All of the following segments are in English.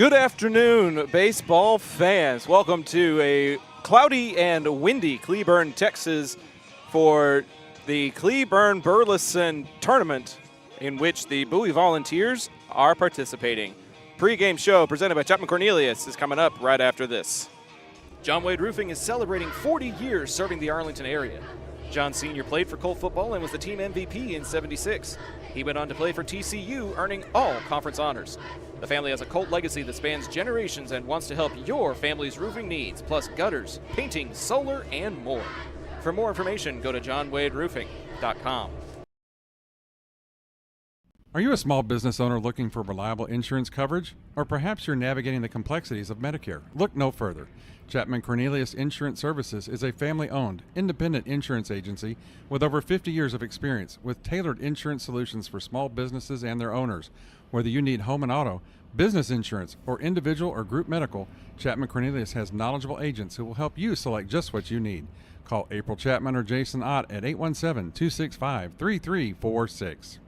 Good afternoon, baseball fans. Welcome to a cloudy and windy Cleburne, Texas for the Cleburne Burleson tournament in which the Bowie Volunteers are participating. Pre-game show presented by Chapman Cornelius is coming up right after this. John Wade Roofing is celebrating 40 years serving the Arlington area. John Sr. played for Colt football and was the team MVP in '76. He went on to play for TCU, earning all conference honors. The family has a Colt legacy that spans generations and wants to help your family's roofing needs, plus gutters, painting, solar, and more. For more information, go to johnwaderoofing.com. Are you a small business owner looking for reliable insurance coverage? Or perhaps you're navigating the complexities of Medicare? Look no further. Chapman Cornelius Insurance Services is a family-owned, independent insurance agency with over 50 years of experience with tailored insurance solutions for small businesses and their owners. Whether you need home and auto, business insurance, or individual or group medical, Chapman Cornelius has knowledgeable agents who will help you select just what you need. Call April Chapman or Jason Ott at 817-265-3346.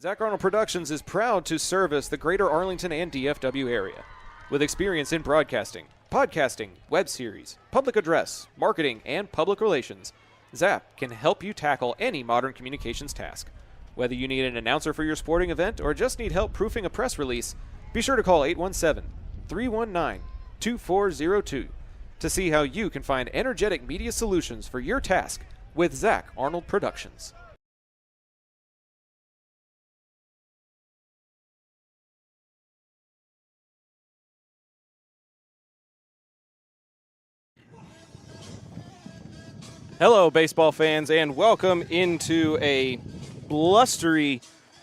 Zach Arnold Productions is proud to service the greater Arlington and DFW area. With experience in broadcasting, podcasting, web series, public address, marketing, and public relations, Zap can help you tackle any modern communications task. Whether you need an announcer for your sporting event or just need help proofing a press release, be sure to call 817-319-2402 to see how you can find energetic media solutions for your task with Zach Arnold Productions. Hello, baseball fans, and welcome into a blustery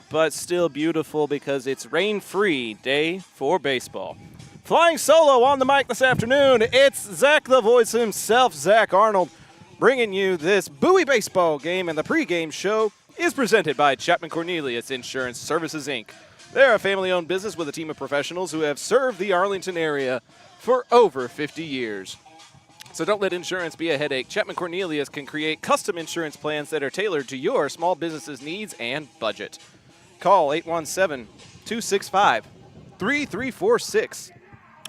but still beautiful because it's rain-free day for baseball. Flying solo on the mic this afternoon, it's Zach the Voice himself, Zach Arnold, bringing you this Bowie baseball game, and the pregame show is presented by Chapman Cornelius Insurance Services, Inc. They're a family-owned business with a team of professionals who have served the Arlington area for over 50 years. So don't let insurance be a headache. Chapman Cornelius can create custom insurance plans that are tailored to your small business's needs and budget. Call 817-265-3346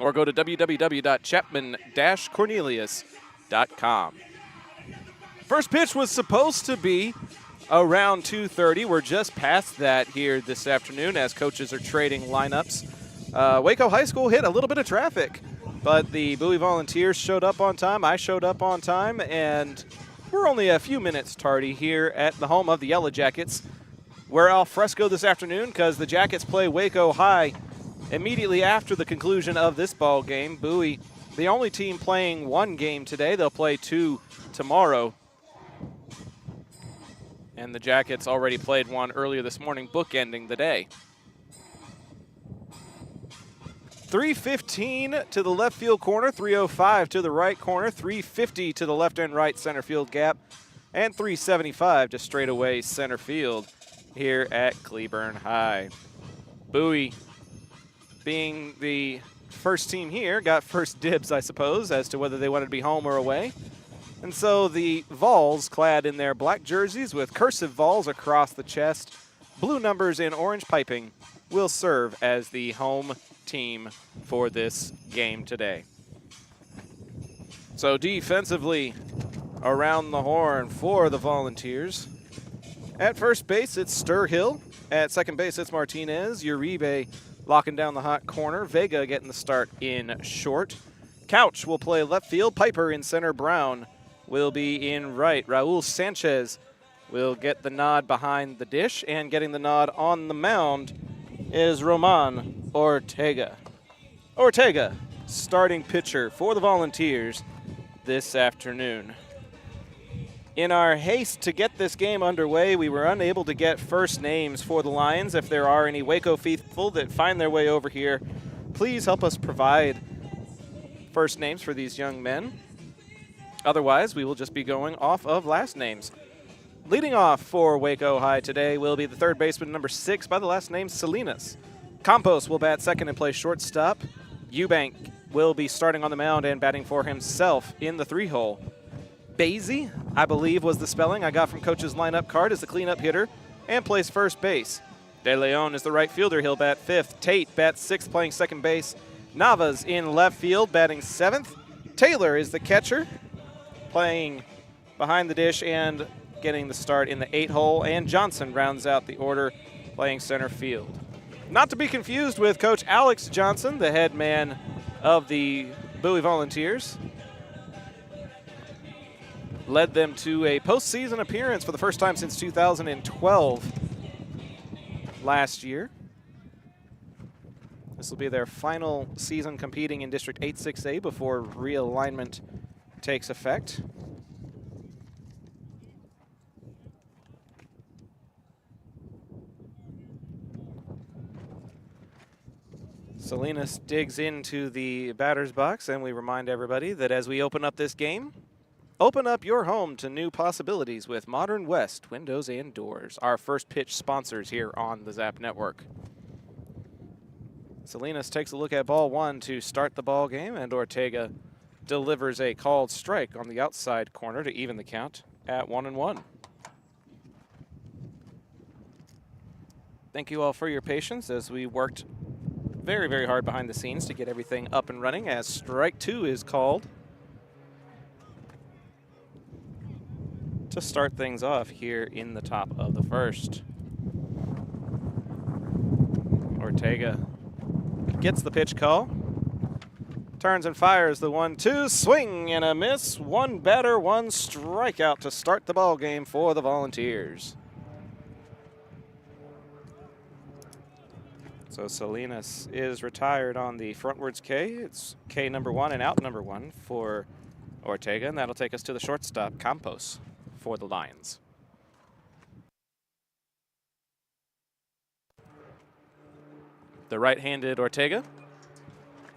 or go to www.chapman-cornelius.com. First pitch was supposed to be around 2:30. We're just past that here this afternoon as coaches are trading lineups. Waco High School hit a little bit of traffic, but the Bowie Volunteers showed up on time. I showed up on time, and we're only a few minutes tardy here at the home of the Yellow Jackets. We're al fresco this afternoon because the Jackets play Waco High immediately after the conclusion of this ball game. Bowie, the only team playing one game today. They'll play two tomorrow. And the Jackets already played one earlier this morning, bookending the day. 315 to the left field corner, 305 to the right corner, 350 to the left and right center field gap, and 375 to straightaway center field here at Cleburne High. Bowie, being the first team here, got first dibs, I suppose, as to whether they wanted to be home or away. And so the Vols, clad in their black jerseys with cursive Vols across the chest, blue numbers in orange piping, will serve as the home team for this game today. So defensively around the horn for the Volunteers. At first base, it's Sturhill. At second base, it's Martinez. Uribe locking down the hot corner. Vega getting the start in short. Couch will play left field. Piper in center. Brown will be in right. Raul Sanchez will get the nod behind the dish, and getting the nod on the mound is Roman Ortega. Ortega, starting pitcher for the Volunteers this afternoon. In our haste to get this game underway, we were unable to get first names for the Lions. If there are any Waco faithful that find their way over here, please help us provide first names for these young men. Otherwise, we will just be going off of last names. Leading off for Waco High today will be the third baseman, number 6, by the last name Salinas. Campos will bat second and play shortstop. Eubank will be starting on the mound and batting for himself in the 3-hole. Basie, I believe was the spelling I got from Coach's lineup card, as the cleanup hitter and plays first base. De Leon is the right fielder. He'll bat 5th. Tate bats 6th, playing second base. Navas in left field, batting 7th. Taylor is the catcher, playing behind the dish and getting the start in the 8 hole. And Johnson rounds out the order, playing center field. Not to be confused with Coach Alex Johnson, the head man of the Bowie Volunteers. Led them to a postseason appearance for the first time since 2012 last year. This will be their final season competing in District 8-6A before realignment takes effect. Salinas digs into the batter's box, and we remind everybody that as we open up this game, open up your home to new possibilities with Modern West Windows and Doors, our first pitch sponsors here on the Zap Network. Salinas takes a look at ball 1 to start the ball game, and Ortega delivers a called strike on the outside corner to even the count at 1-1. Thank you all for your patience as we worked very, very hard behind the scenes to get everything up and running as strike 2 is called to start things off here in the top of the first. Ortega gets the pitch call, turns and fires the 1-2, swing and a miss. One batter, one strikeout to start the ball game for the Volunteers. So Salinas is retired on the frontwards K. It's K number 1 and out number 1 for Ortega, and that'll take us to the shortstop, Campos, for the Lions. The right-handed Ortega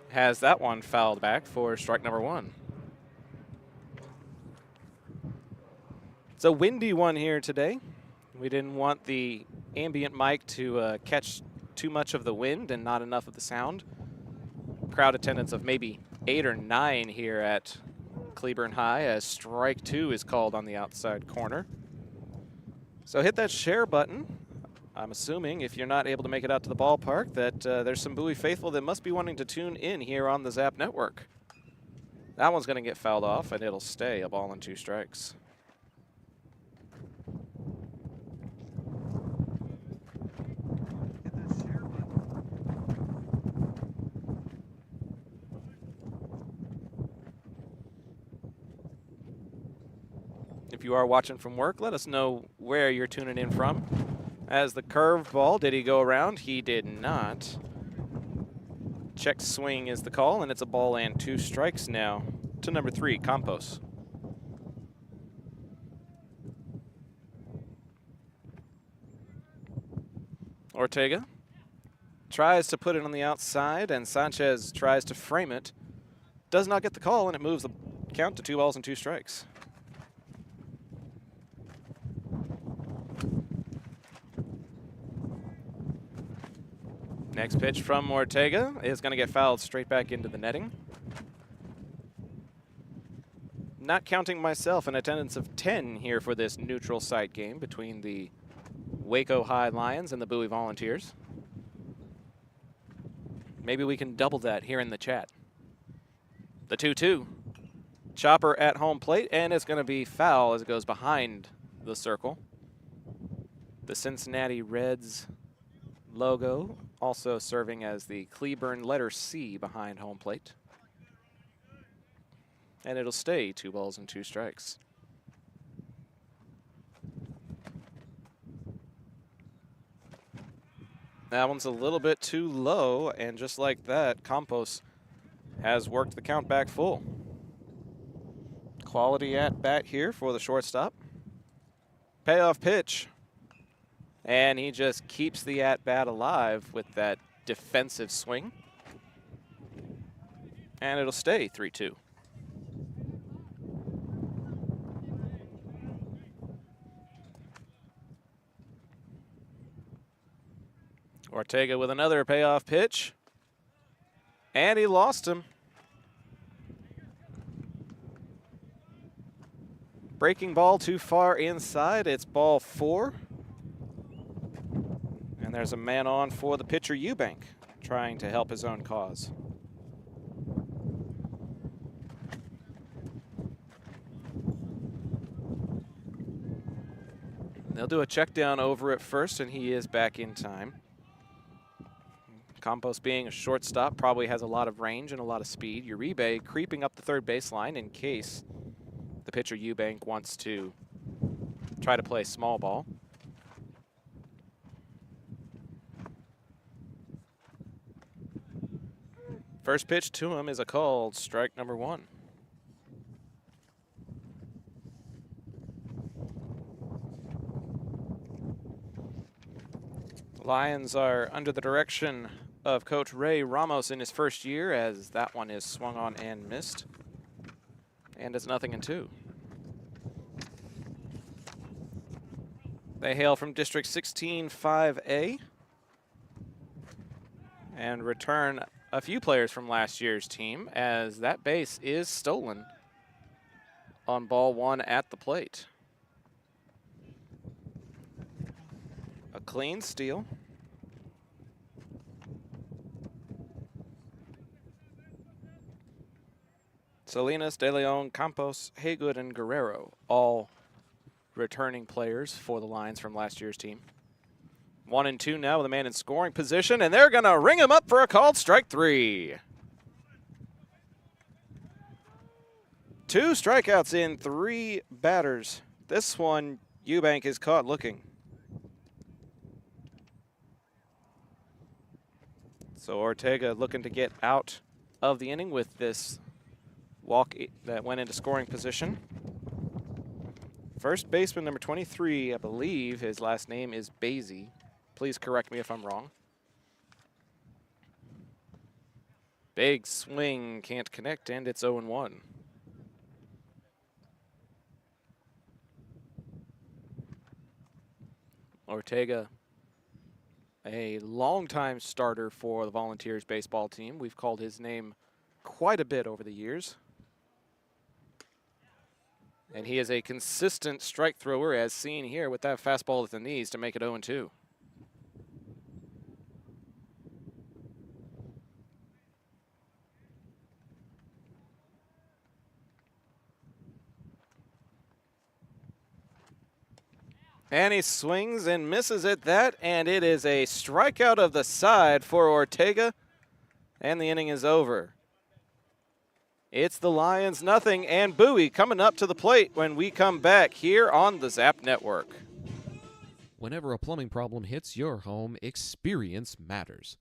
has that one fouled back for strike number 1. It's a windy one here today. We didn't want the ambient mic to catch too much of the wind and not enough of the sound. Crowd attendance of maybe 8 or 9 here at Cleburne High as strike 2 is called on the outside corner. So hit that share button. I'm assuming if you're not able to make it out to the ballpark that there's some Bowie faithful that must be wanting to tune in here on the Zap Network. That one's going to get fouled off, and it'll stay a ball and 2 strikes. If you are watching from work, let us know where you're tuning in from. As the curveball, did he go around? He did not. Check swing is the call, and it's a ball and 2 strikes now to number 3, Campos. Ortega tries to put it on the outside, and Sanchez tries to frame it. Does not get the call, and it moves the count to 2 balls and 2 strikes. Next pitch from Ortega is going to get fouled straight back into the netting. Not counting myself, an attendance of 10 here for this neutral site game between the Waco High Lions and the Bowie Volunteers. Maybe we can double that here in the chat. The 2-2. Chopper at home plate, and it's going to be foul as it goes behind the circle. The Cincinnati Reds logo also serving as the Cleburne letter C behind home plate. And it'll stay 2 balls and 2 strikes. That one's a little bit too low, and just like that, Campos has worked the count back full. Quality at bat here for the shortstop. Payoff pitch. And he just keeps the at-bat alive with that defensive swing. And it'll stay 3-2. Ortega with another payoff pitch. And he lost him. Breaking ball too far inside. It's ball 4. And there's a man on for the pitcher, Eubank, trying to help his own cause. They'll do a check down over at first, and he is back in time. Campos, being a shortstop, probably has a lot of range and a lot of speed. Uribe creeping up the third baseline in case the pitcher Eubank wants to try to play small ball. First pitch to him is a called strike number 1. Lions are under the direction of Coach Ray Ramos in his first year, as that one is swung on and missed. And it's 0-2. They hail from District 16 5A and return a few players from last year's team, as that base is stolen on ball 1 at the plate. A clean steal. Salinas, De Leon, Campos, Haygood, and Guerrero, all returning players for the Lions from last year's team. 1-2 now with a man in scoring position, and they're going to ring him up for a called strike 3. 2 strikeouts in 3 batters. This one, Eubank is caught looking. So Ortega looking to get out of the inning with this walk that went into scoring position. First baseman number 23, I believe his last name is Basie. Please correct me if I'm wrong. Big swing, can't connect, and it's 0-1. Ortega, a longtime starter for the Volunteers baseball team. We've called his name quite a bit over the years. And he is a consistent strike thrower, as seen here with that fastball at the knees to make it 0-2. And he swings and misses at that, and it is a strikeout of the side for Ortega, and the inning is over. It's the Lions 0, and Bowie coming up to the plate when we come back here on the Zap Network. Whenever a plumbing problem hits your home, experience matters.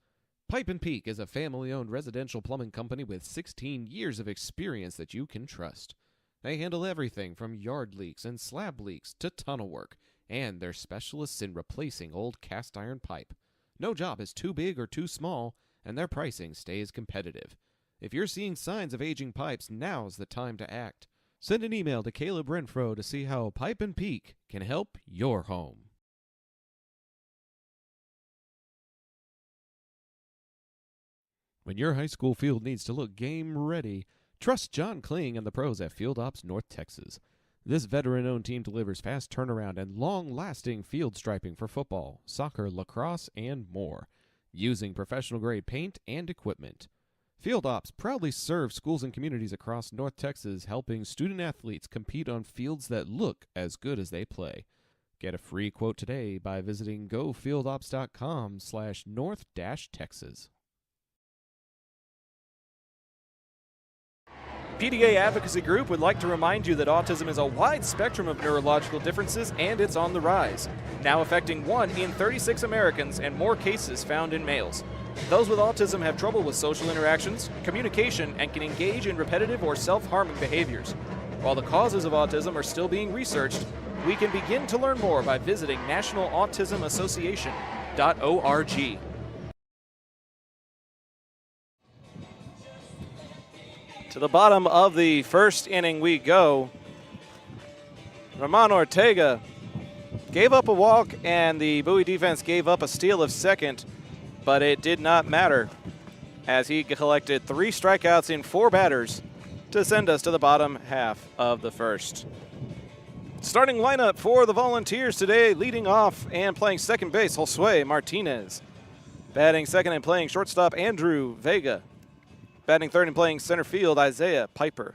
Pipe & Peak is a family-owned residential plumbing company with 16 years of experience that you can trust. They handle everything from yard leaks and slab leaks to tunnel work, and they're specialists in replacing old cast iron pipe. No job is too big or too small, and their pricing stays competitive. If you're seeing signs of aging pipes, now's the time to act. Send an email to Caleb Renfro to see how Pipe & Peak can help your home. When your high school field needs to look game ready, trust John Kling and the pros at Field Ops North Texas. This veteran-owned team delivers fast turnaround and long-lasting field striping for football, soccer, lacrosse, and more, using professional-grade paint and equipment. Field Ops proudly serves schools and communities across North Texas, helping student-athletes compete on fields that look as good as they play. Get a free quote today by visiting gofieldops.com/north-texas. PDA Advocacy Group would like to remind you that autism is a wide spectrum of neurological differences, and it's on the rise, now affecting 1 in 36 Americans and more cases found in males. Those with autism have trouble with social interactions, communication, and can engage in repetitive or self-harming behaviors. While the causes of autism are still being researched, we can begin to learn more by visiting nationalautismassociation.org. To the bottom of the first inning we go. Ramon Ortega gave up a walk, and the Bowie defense gave up a steal of second, but it did not matter as he collected 3 strikeouts in 4 batters to send us to the bottom half of the first. Starting lineup for the Volunteers today, leading off and playing second base, Josue Martinez. Batting second and playing shortstop, Andrew Vega. Batting third and playing center field, Isaiah Piper.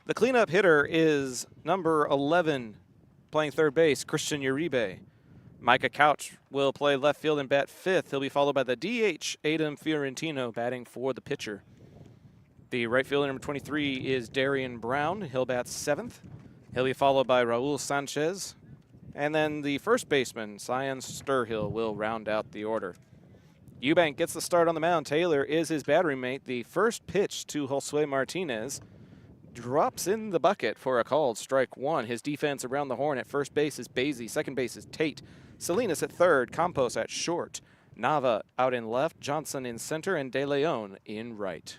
The cleanup hitter is number 11, playing third base, Christian Uribe. Micah Couch will play left field and bat fifth. He'll be followed by the DH, Adam Fiorentino, batting for the pitcher. The right fielder, number 23, is Darian Brown. He'll bat seventh. He'll be followed by Raul Sanchez. And then the first baseman, Cyan Sturhill, will round out the order. Eubank gets the start on the mound. Taylor is his battery mate. The first pitch to Josue Martinez drops in the bucket for a called strike one. His defense around the horn at first base is Basie. Second base is Tate. Salinas at third. Campos at short. Nava out in left. Johnson in center. And De Leon in right.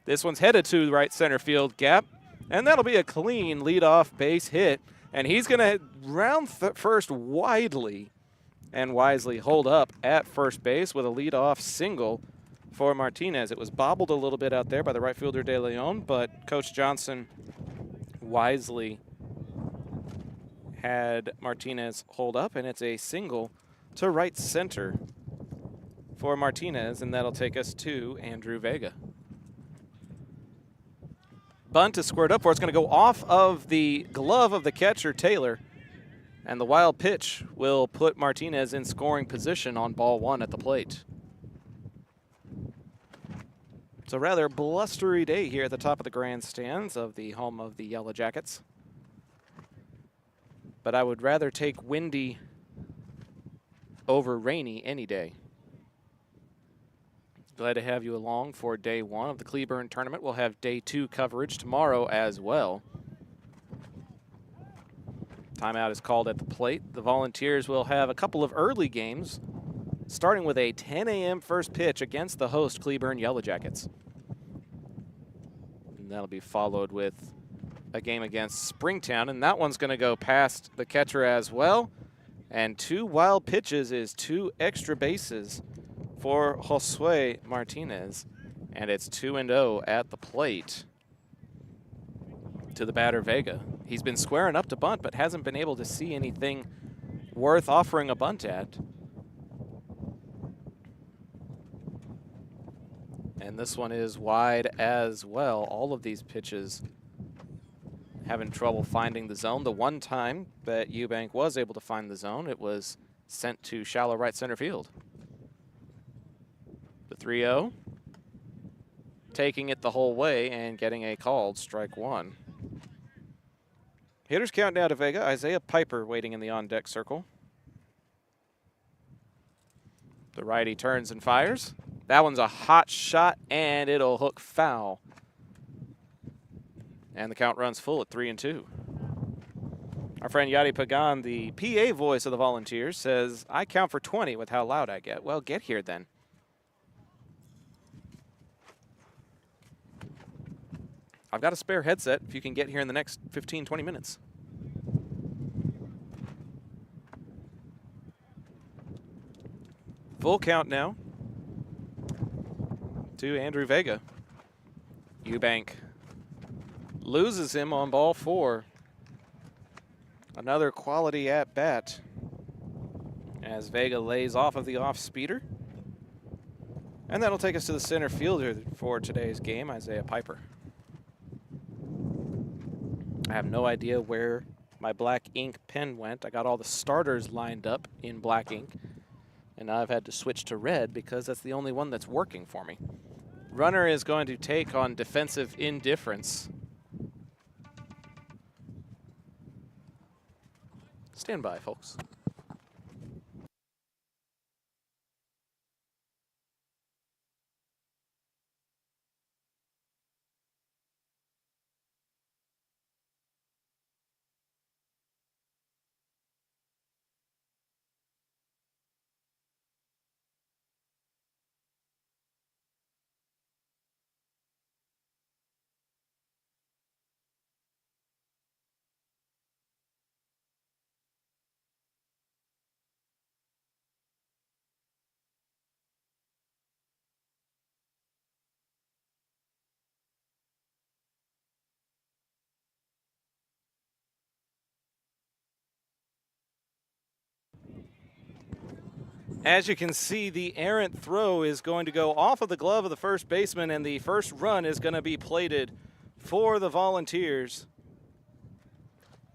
This one's headed to the right center field gap. And that'll be a clean leadoff base hit. And he's going to round first widely and wisely hold up at first base with a leadoff single for Martinez. It was bobbled a little bit out there by the right fielder De Leon, but Coach Johnson wisely had Martinez hold up, and it's a single to right center for Martinez, and that'll take us to Andrew Vega. Bunt is squared up for. It's going to go off of the glove of the catcher, Taylor. And the wild pitch will put Martinez in scoring position on ball one at the plate. It's a rather blustery day here at the top of the grandstands of the home of the Yellow Jackets. But I would rather take windy over rainy any day. Glad to have you along for day one of the Cleburne tournament. We'll have day two coverage tomorrow as well. Timeout is called at the plate. The Volunteers will have a couple of early games, starting with a 10 a.m. first pitch against the host Cleburne Yellow Jackets. And that'll be followed with a game against Springtown, and that one's going to go past the catcher as well. And two wild pitches is two extra bases for Josue Martinez, and it's 2-0 at the plate to the batter Vega. He's been squaring up to bunt, but hasn't been able to see anything worth offering a bunt at. And this one is wide as well. All of these pitches having trouble finding the zone. The one time that Eubank was able to find the zone, it was sent to shallow right center field. The 3-0, taking it the whole way and getting a called strike one. Hitters count now to Vega. Isaiah Piper waiting in the on-deck circle. The righty turns and fires. That one's a hot shot, and it'll hook foul. And the count runs full at 3-2. Our friend Yadi Pagan, the PA voice of the Volunteers, says, I count for 20 with how loud I get. Well, get here then. I've got a spare headset if you can get here in the next 15, 20 minutes. Full count now to Andrew Vega. Eubank loses him on ball four. Another quality at bat as Vega lays off of the off speeder. And that'll take us to the center fielder for today's game, Isaiah Piper. I have no idea where my black ink pen went. I got all the starters lined up in black ink, and now I've had to switch to red because that's the only one that's working for me. Runner is going to take on defensive indifference. Stand by, folks. As you can see, the errant throw is going to go off of the glove of the first baseman, and the first run is going to be plated for the Volunteers.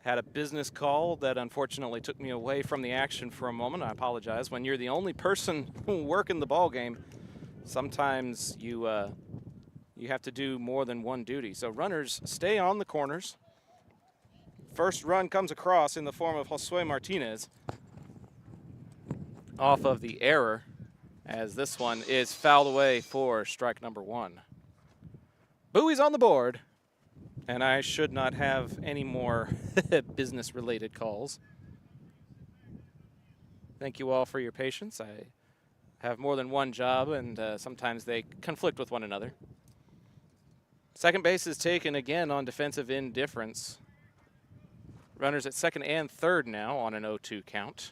Had a business call that unfortunately took me away from the action for a moment. I apologize. When you're the only person working the ball game, sometimes you have to do more than one duty. So runners stay on the corners. First run comes across in the form of Josue Martinez off of the error, as this one is fouled away for strike number 1. Bowie's on the board, and I should not have any more business-related calls. Thank you all for your patience. I have more than one job, and sometimes they conflict with one another. Second base is taken again on defensive indifference. Runners at second and third now on an 0-2 count.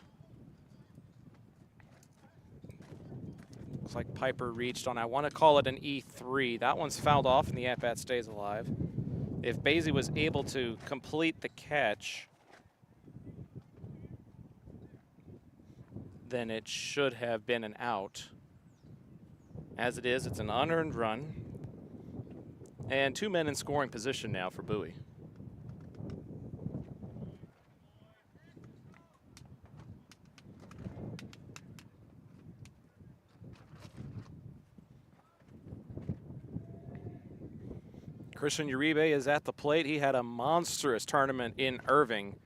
Looks like Piper reached on, I want to call it an E3. That one's fouled off and the at-bat stays alive. If Basie was able to complete the catch, then it should have been an out. As it is, it's an unearned run. And 2 men in scoring position now for Bowie. Christian Uribe is at the plate. He had a monstrous tournament in Irving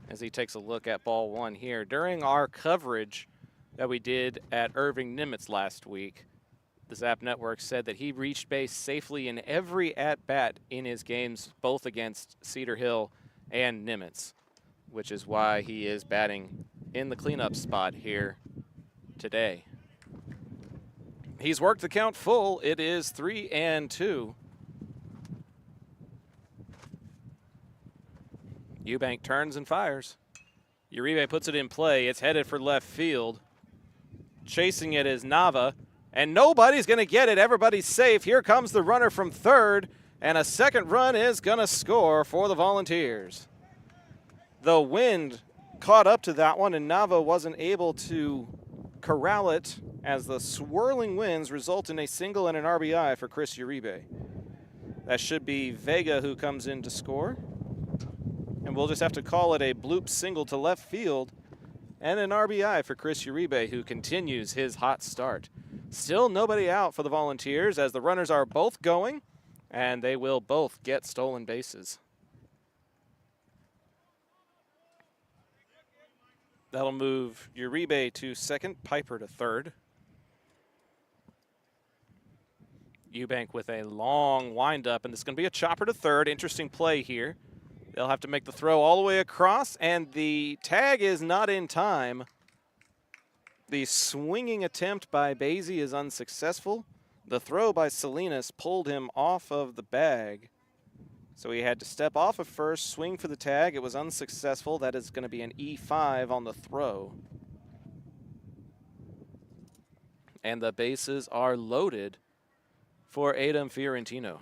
as he takes a look at ball 1 here. During our coverage that we did at Irving Nimitz last week, the Zap Network said that he reached base safely in every at-bat in his games, both against Cedar Hill and Nimitz, which is why he is batting in the cleanup spot here today. He's worked the count full. It is 3-2. Eubank turns and fires. Uribe puts it in play. It's headed for left field. Chasing it is Nava, and nobody's going to get it. Everybody's safe. Here comes the runner from third, and a second run is going to score for the Volunteers. The wind caught up to that one, and Nava wasn't able to corral it as the swirling winds result in a single and an RBI for Chris Uribe. That should be Vega who comes in to score. And we'll just have to call it a bloop single to left field and an RBI for Chris Uribe, who continues his hot start. Still nobody out for the Volunteers as the runners are both going, and they will both get stolen bases. That'll move Uribe to second, Piper to third. Eubank with a long windup, and this is going to be a chopper to third. Interesting play here. They'll have to make the throw all the way across, and the tag is not in time. The swinging attempt by Basie is unsuccessful. The throw by Salinas pulled him off of the bag. So he had to step off of first, swing for the tag. It was unsuccessful. That is going to be an E5 on the throw. And the bases are loaded for Adam Fiorentino.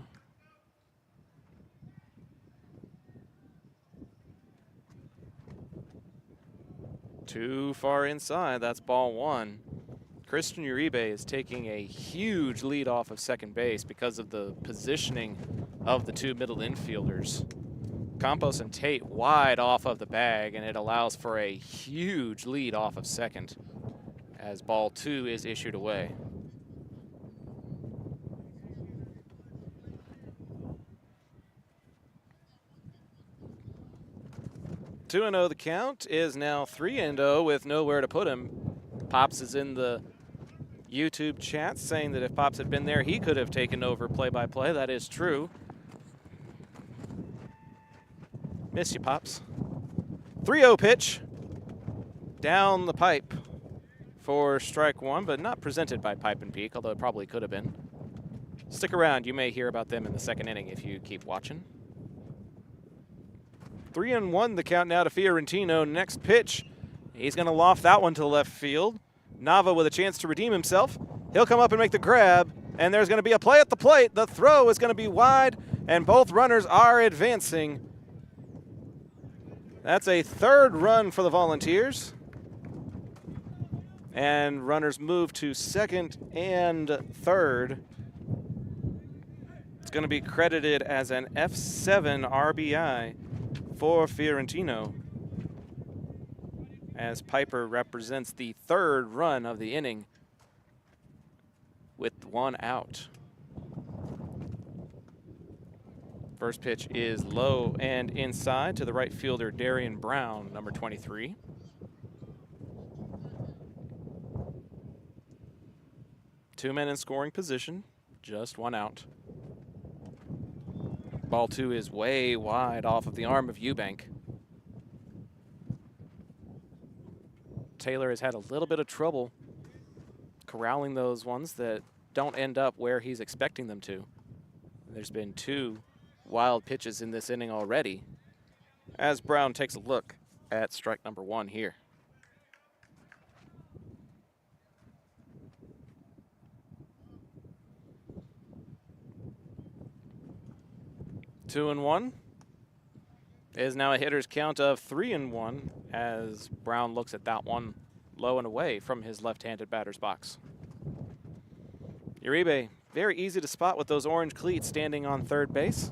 Too far inside, that's ball 1. Christian Uribe is taking a huge lead off of second base because of the positioning of the 2 middle infielders. Campos and Tate wide off of the bag, and it allows for a huge lead off of second as ball 2 is issued away. Two and 0 the count is now 3-0 with nowhere to put him. Pops is in the YouTube chat saying that if Pops had been there, he could have taken over play-by-play. That is true. Miss you, Pops. 3-0 pitch down the pipe for strike 1, but not presented by Pipe and Peak, although it probably could have been. Stick around. You may hear about them in the second inning if you keep watching. 3-1 the count now to Fiorentino. Next pitch, he's going to loft that one to left field. Nava with a chance to redeem himself. He'll come up and make the grab, and there's going to be a play at the plate. The throw is going to be wide, and both runners are advancing. That's a third run for the Volunteers. And runners move to second and third. It's going to be credited as an F7 RBI for Fiorentino, as Piper represents the third run of the inning with one out. First pitch is low and inside to the right fielder, Darian Brown, number 23. Two men in scoring position, just one out. Ball two is way wide off of the arm of Eubank. Taylor has had a little bit of trouble corralling those ones that don't end up where he's expecting them to. There's been two wild pitches in this inning already, as Brown takes a look at strike number one here. Two and one is now a hitter's count of 3-1 as Brown looks at that one low and away from his left-handed batter's box. Uribe, very easy to spot with those orange cleats standing on third base.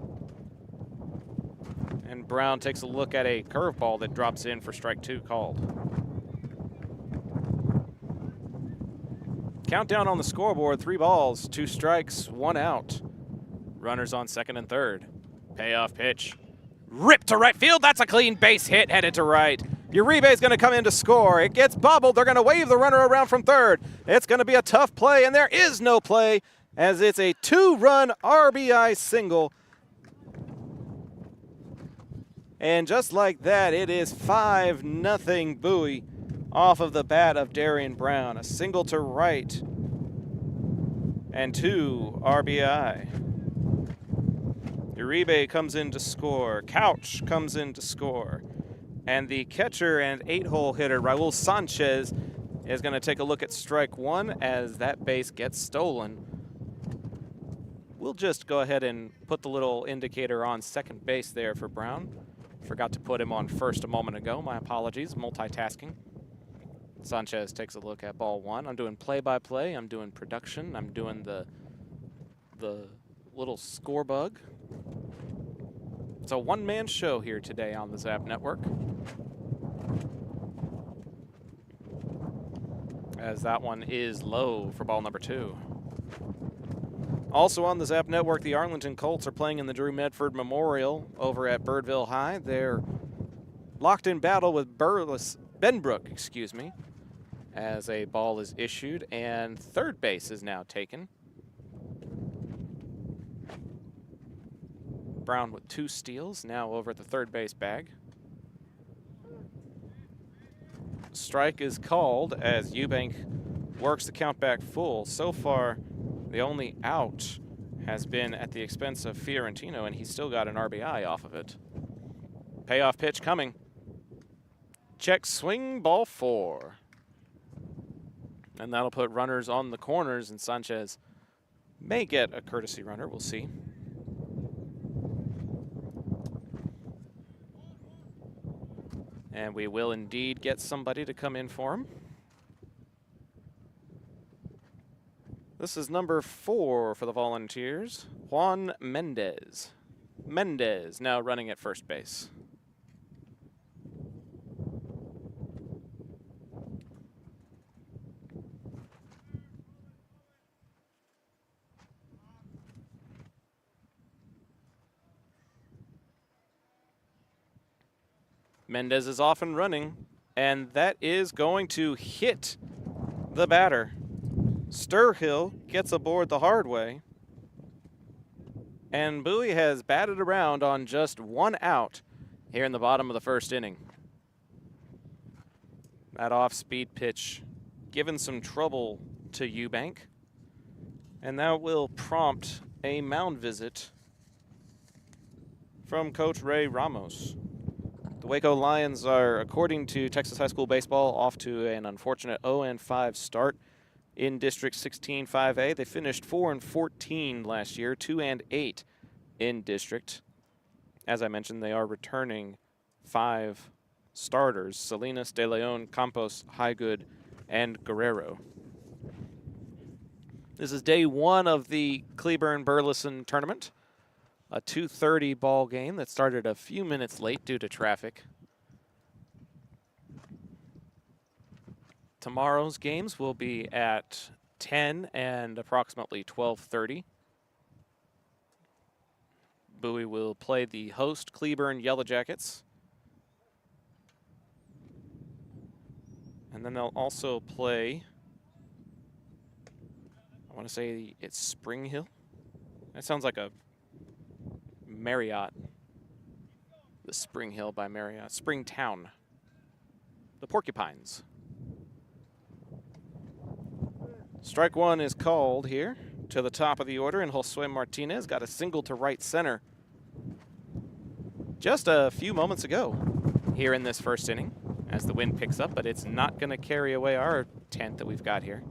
And Brown takes a look at a curveball that drops in for strike two called. Countdown on the scoreboard, 3 balls, 2 strikes, 1 out. Runners on second and third. Payoff pitch. Ripped to right field. That's a clean base hit headed to right. Uribe's going to come in to score. It gets bobbled. They're going to wave the runner around from third. It's going to be a tough play, and there is no play as it's a 2-run RBI single. And just like that, it is 5-0 Bowie off of the bat of Darian Brown. A single to right and 2 RBI. Uribe comes in to score. Couch comes in to score. And the catcher and 8-hole hitter, Raul Sanchez, is going to take a look at strike one as that base gets stolen. We'll just go ahead and put the little indicator on second base there for Brown. Forgot to put him on first a moment ago. My apologies, multitasking. Sanchez takes a look at ball one. I'm doing play-by-play. I'm doing production. I'm doing the little score bug. It's a one-man show here today on the Zap Network. As that one is low for ball number 2. Also on the Zap Network, the Arlington Colts are playing in the Drew Medford Memorial over at Birdville High. They're locked in battle with Benbrook, as a ball is issued, and third base is now taken. Brown with 2 steals, now over at the third base bag. Strike is called as Eubank works the count back full. So far, the only out has been at the expense of Fiorentino, and he's still got an RBI off of it. Payoff pitch coming. Check swing, ball 4. And that'll put runners on the corners, and Sanchez may get a courtesy runner. We'll see. And we will indeed get somebody to come in for him. This is number 4 for the Volunteers, Juan Mendez. Mendez now running at first base. Mendez is off and running, and that is going to hit the batter. Sturhill gets aboard the hard way, and Bowie has batted around on just 1 out here in the bottom of the first inning. That off-speed pitch given some trouble to Eubank, and that will prompt a mound visit from Coach Ray Ramos. The Waco Lions are, according to Texas High School Baseball, off to an unfortunate 0-5 start in District 16 5A. They finished 4-14 last year, 2-8 in district. As I mentioned, they are returning 5 starters: Salinas, De Leon, Campos, Highgood, and Guerrero. This is day one of the Cleburne-Burleson tournament, a 2:30 ball game that started a few minutes late due to traffic. Tomorrow's games will be at 10 and approximately 12:30. Bowie will play the host Cleburne Yellow Jackets. And then they'll also play, I want to say it's Spring Hill. That sounds like a Marriott. The Spring Hill by Marriott. Springtown. The Porcupines. Strike one is called here to the top of the order, and Josue Martinez got a single to right center just a few moments ago here in this first inning as the wind picks up, but it's not going to carry away our tent that we've got here.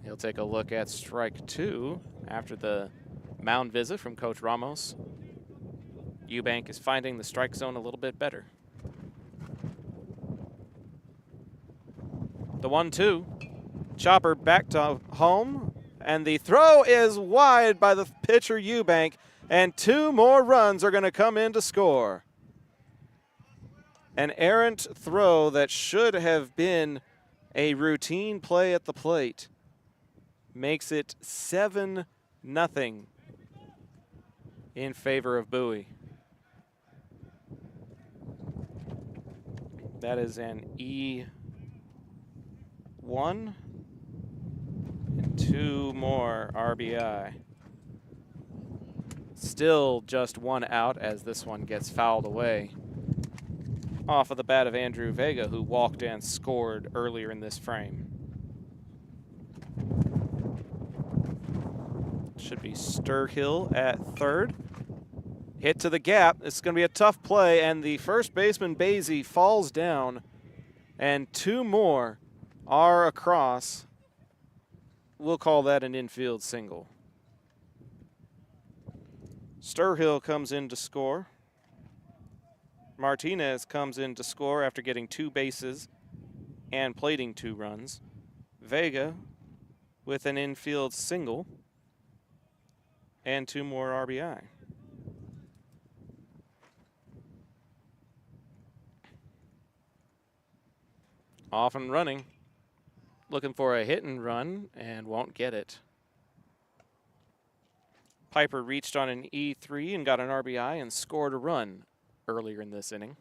He'll take a look at strike two after the mound visit from Coach Ramos. Eubank is finding the strike zone a little bit better. The 1-2. Chopper back to home, and the throw is wide by the pitcher Eubank, and two more runs are going to come in to score. An errant throw that should have been a routine play at the plate makes it 7-0 in favor of Bowie. That is an E1. And two more RBI. Still just one out as this one gets fouled away off of the bat of Andrew Vega, who walked and scored earlier in this frame. Should be Sturhill at third. Hit to the gap. It's going to be a tough play, and the first baseman, Basie, falls down, and two more are across. We'll call that an infield single. Sturhill comes in to score. Martinez comes in to score after getting two bases and plating two runs. Vega with an infield single and two more RBI. Off and running. Looking for a hit and run and won't get it. Piper reached on an E3 and got an RBI and scored a run earlier in this inning.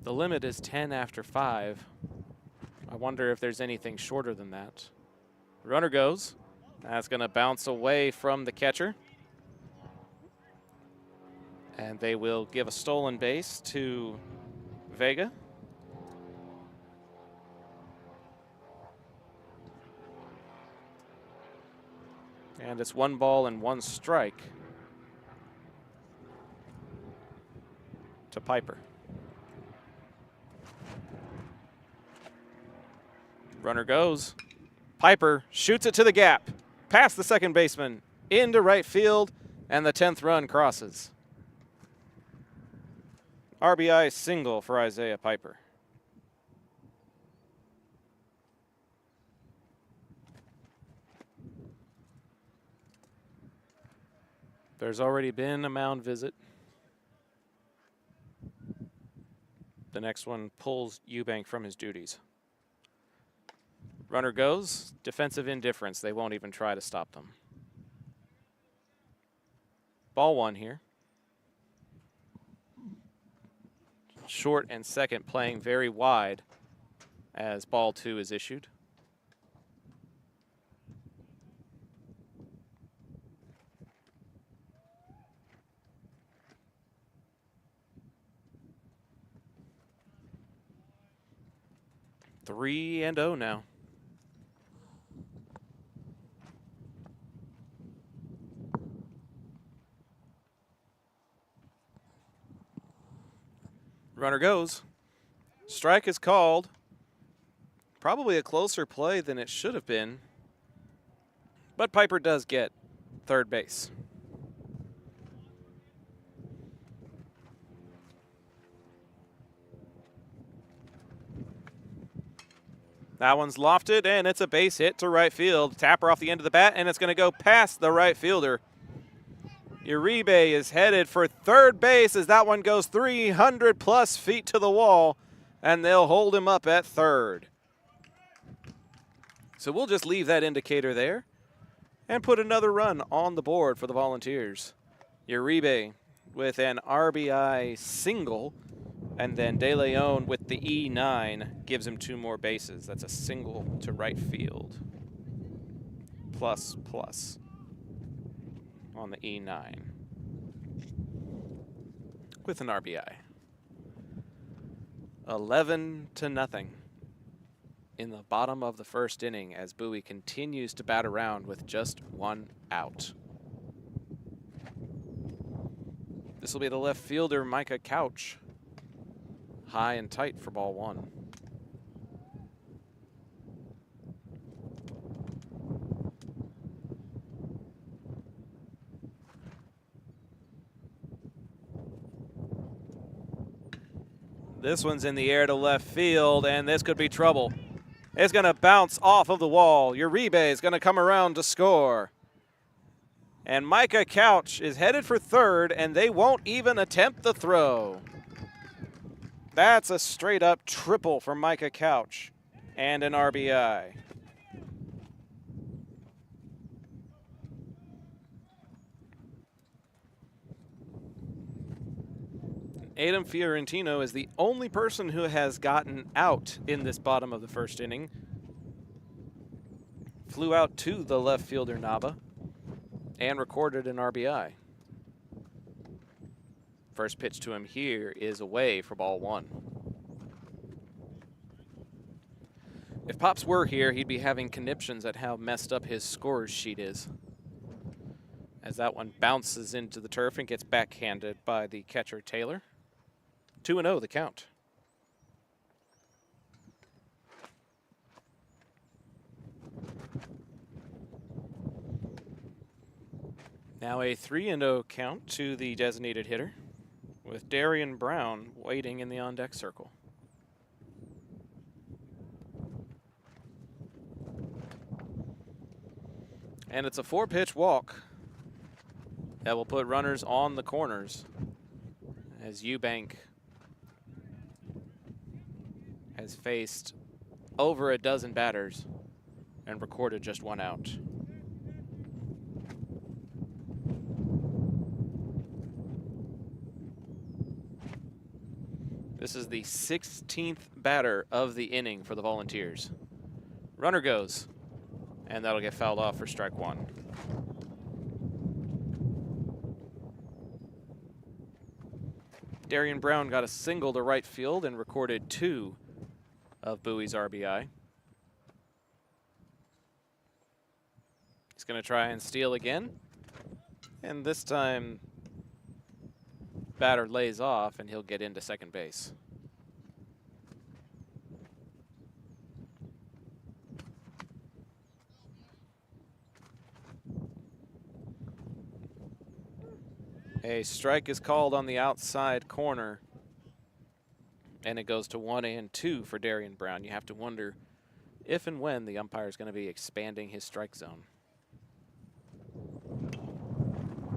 The limit is 10 after 5. I wonder if there's anything shorter than that. Runner goes. That's going to bounce away from the catcher. And they will give a stolen base to Vega. And it's 1 ball and 1 strike to Piper. Runner goes. Piper shoots it to the gap, past the second baseman, into right field, and the 10th run crosses. RBI single for Isaiah Piper. There's already been a mound visit. The next one pulls Eubank from his duties. Runner goes. Defensive indifference. They won't even try to stop them. Ball 1 here. Short and second playing very wide as ball 2 is issued. Three and 0 now. Runner goes. Strike is called. Probably a closer play than it should have been. But Piper does get third base. That one's lofted, and it's a base hit to right field. Tapper off the end of the bat, and it's going to go past the right fielder. Uribe is headed for third base as that one goes 300-plus feet to the wall, and they'll hold him up at third. So we'll just leave that indicator there and put another run on the board for the Volunteers. Uribe with an RBI single, and then De Leon with the E9 gives him 2 more bases. That's a single to right field. Plus, plus on the E9 with an RBI. 11-0 in the bottom of the first inning as Bowie continues to bat around with just 1 out. This will be the left fielder, Micah Couch. High and tight for ball 1. This one's in the air to left field, and this could be trouble. It's going to bounce off of the wall. Uribe is going to come around to score. And Micah Couch is headed for third, and they won't even attempt the throw. That's a straight-up triple for Micah Couch and an RBI. Adam Fiorentino is the only person who has gotten out in this bottom of the first inning. Flew out to the left fielder, Naba, and recorded an RBI. First pitch to him here is away for ball 1. If Pops were here, he'd be having conniptions at how messed up his scorer's sheet is, as that one bounces into the turf and gets backhanded by the catcher, Taylor. 2-0 the count. Now a 3-0 count to the designated hitter, with Darian Brown waiting in the on-deck circle. And it's a 4-pitch walk that will put runners on the corners as Eubank has faced over a dozen batters and recorded just 1 out. This is the 16th batter of the inning for the Volunteers. Runner goes, and that'll get fouled off for strike 1. Darian Brown got a single to right field and recorded 2 of Bowie's RBI. He's going to try and steal again. And this time, batter lays off and he'll get into second base. A strike is called on the outside corner, and it goes to 1-2 for Darian Brown. You have to wonder if and when the umpire is going to be expanding his strike zone.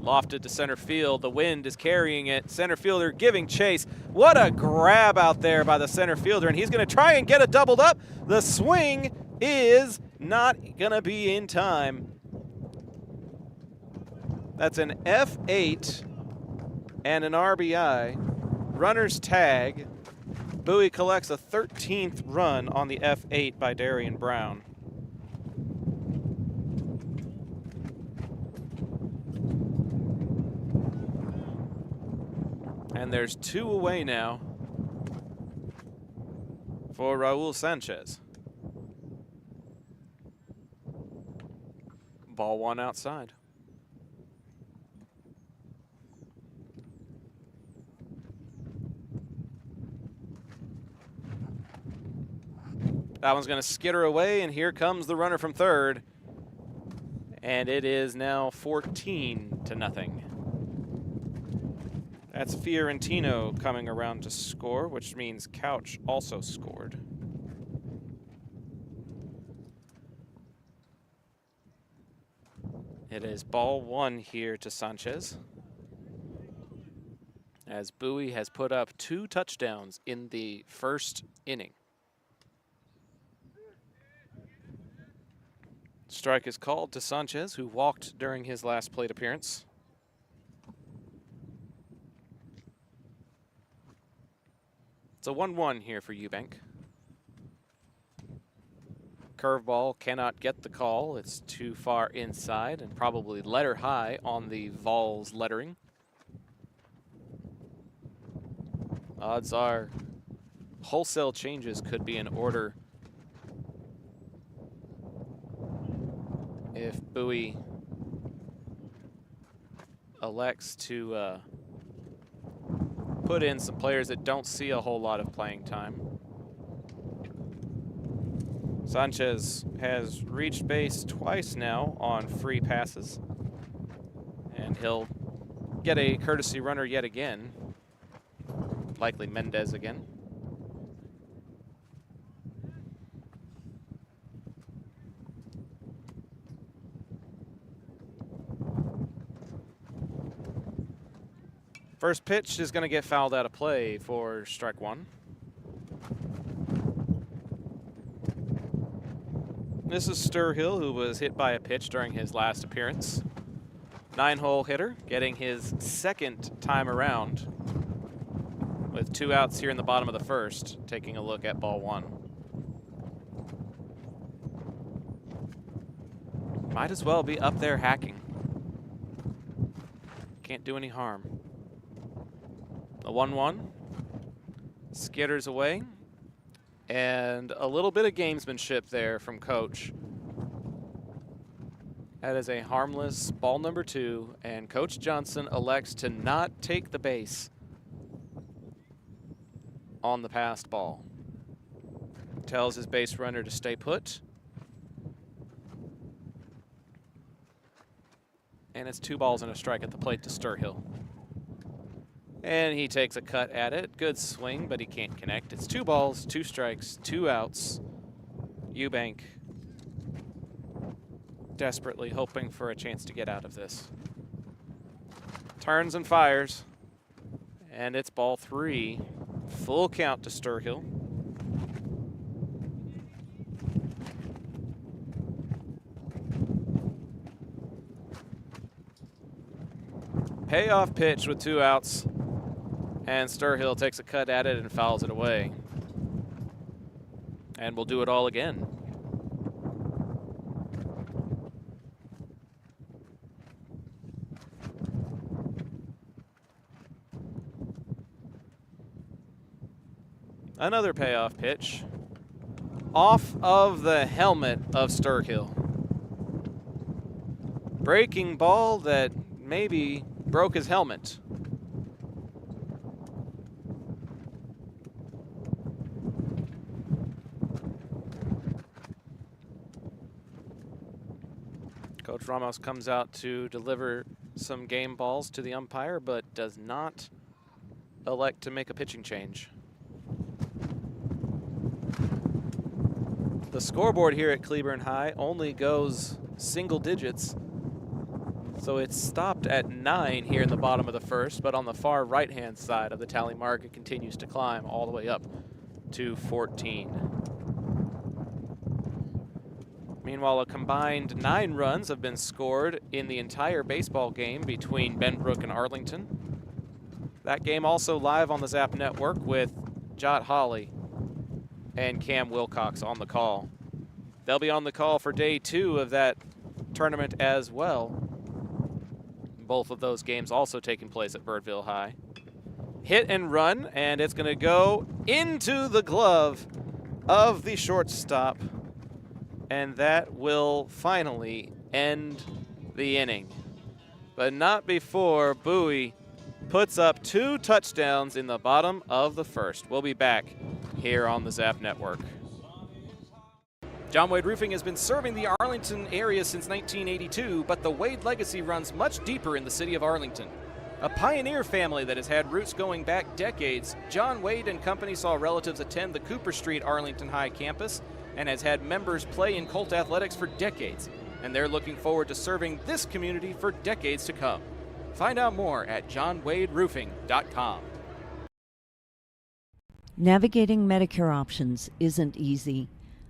Lofted to center field. The wind is carrying it. Center fielder giving chase. What a grab out there by the center fielder, and he's going to try and get it doubled up. The swing is not going to be in time. That's an F8 and an RBI. Runner's tag. Bowie collects a 13th run on the F8 by Darian Brown. And there's 2 away now for Raul Sanchez. Ball 1 outside. That one's going to skitter away, and here comes the runner from third. And it is now 14-0. That's Fiorentino coming around to score, which means Couch also scored. It is ball 1 here to Sanchez, as Bowie has put up 2 touchdowns in the first inning. Strike is called to Sanchez, who walked during his last plate appearance. It's a 1-1 here for Eubank. Curveball cannot get the call. It's too far inside and probably letter high on the Vols lettering. Odds are wholesale changes could be in order if Bowie elects to put in some players that don't see a whole lot of playing time. Sanchez has reached base twice now on free passes, and he'll get a courtesy runner yet again, likely Mendez again. First pitch is going to get fouled out of play for strike 1. This is Sturhill, who was hit by a pitch during his last appearance. 9-hole hitter, getting his second time around with 2 outs here in the bottom of the first, taking a look at ball 1. Might as well be up there hacking. Can't do any harm. The 1-1 skitters away, and a little bit of gamesmanship there from Coach. That is a harmless ball number 2, and Coach Johnson elects to not take the base on the passed ball. Tells his base runner to stay put. And it's 2 balls and a strike at the plate to Sturhill. And he takes a cut at it. Good swing, but he can't connect. It's 2 balls, 2 strikes, 2 outs. Eubank desperately hoping for a chance to get out of this. Turns and fires. And it's ball 3. Full count to Sturhill. Payoff pitch with 2 outs. And Sturhill takes a cut at it and fouls it away. And we'll do it all again. Another payoff pitch. Off of the helmet of Sturhill. Breaking ball that maybe broke his helmet. Coach Ramos comes out to deliver some game balls to the umpire, but does not elect to make a pitching change. The scoreboard here at Cleburne High only goes single digits, so it's stopped at 9 here in the bottom of the first, but on the far right-hand side of the tally mark, it continues to climb all the way up to 14. Meanwhile, a combined 9 runs have been scored in the entire baseball game between Benbrook and Arlington. That game also live on the Zap Network with Jot Holly and Cam Wilcox on the call. They'll be on the call for day 2 of that tournament as well. Both of those games also taking place at Birdville High. Hit and run, and it's going to go into the glove of the shortstop. And that will finally end the inning. But not before Bowie puts up 2 touchdowns in the bottom of the first. We'll be back here on the Zap Network. John Wade Roofing has been serving the Arlington area since 1982, but the Wade legacy runs much deeper in the city of Arlington. A pioneer family that has had roots going back decades, John Wade and Company saw relatives attend the Cooper Street Arlington High campus and has had members play in Colt athletics for decades. and they're looking forward to serving this community for decades to come. Find out more at johnwaderoofing.com. Navigating Medicare options isn't easy.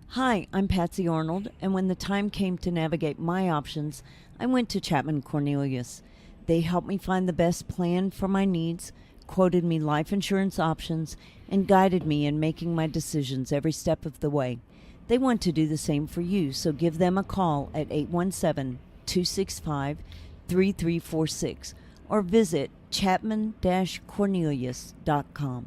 Hi, I'm Patsy Arnold, and when the time came to navigate my options, I went to Chapman Cornelius. They helped me find the best plan for my needs, quoted me life insurance options, and guided me in making my decisions every step of the way. They want to do the same for you, so give them a call at 817-265-3346 or visit chapman-cornelius.com.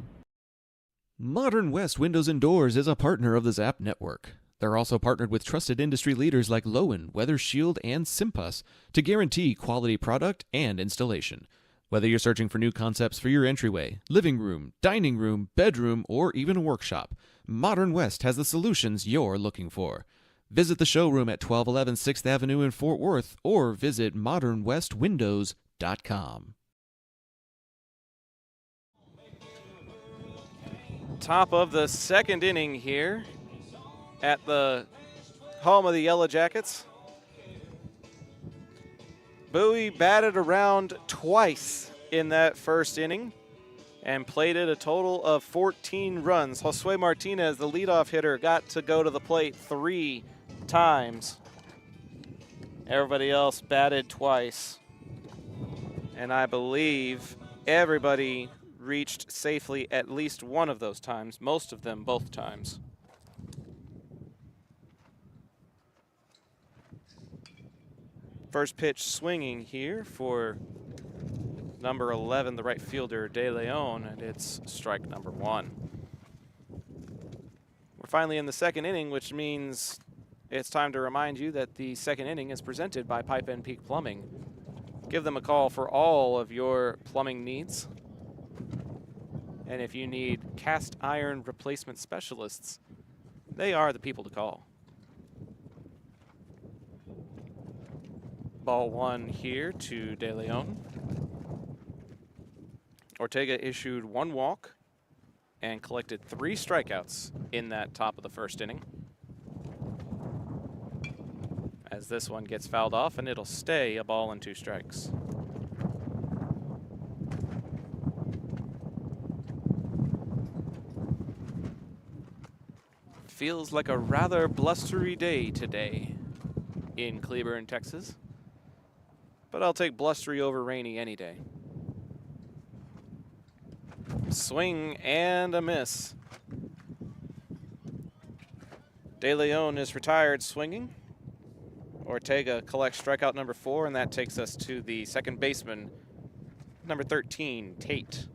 Modern West Windows and Doors is a partner of the Zap Network. They're also partnered with trusted industry leaders like Lowen, Weather Shield, and Simpas to guarantee quality product and installation. Whether you're searching for new concepts for your entryway, living room, dining room, bedroom, or even a workshop, Modern West has the solutions you're looking for. Visit the showroom at 1211 6th Avenue in Fort Worth or visit modernwestwindows.com. Top of the second inning here at the home of the Yellow Jackets. Bowie batted around twice in that first inning and plated a total of 14 runs. Josue Martinez, the leadoff hitter, got to go to the plate 3 times. Everybody else batted twice. And I believe everybody reached safely at least one of those times, most of them both times. First pitch swinging here for number 11, the right fielder, De Leon, and it's strike number 1. We're finally in the second inning, which means it's time to remind you that the second inning is presented by Pipe & Peak Plumbing. Give them a call for all of your plumbing needs. And if you need cast iron replacement specialists, they are the people to call. Ball 1 here to De Leon. Ortega issued 1 walk and collected 3 strikeouts in that top of the first inning. As this one gets fouled off, and it'll stay a ball and 2 strikes. Feels like a rather blustery day today in Cleburne, Texas. But I'll take blustery over rainy any day. Swing and a miss. De Leon is retired swinging. Ortega collects strikeout number 4, and that takes us to the second baseman, number 13, Tate.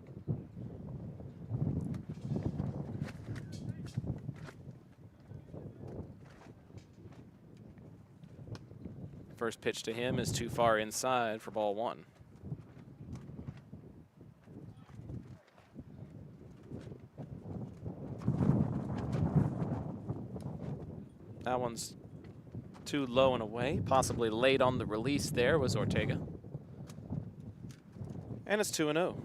First pitch to him is too far inside for ball 1. That one's too low and away. Possibly late on the release there was Ortega. And it's 2-0.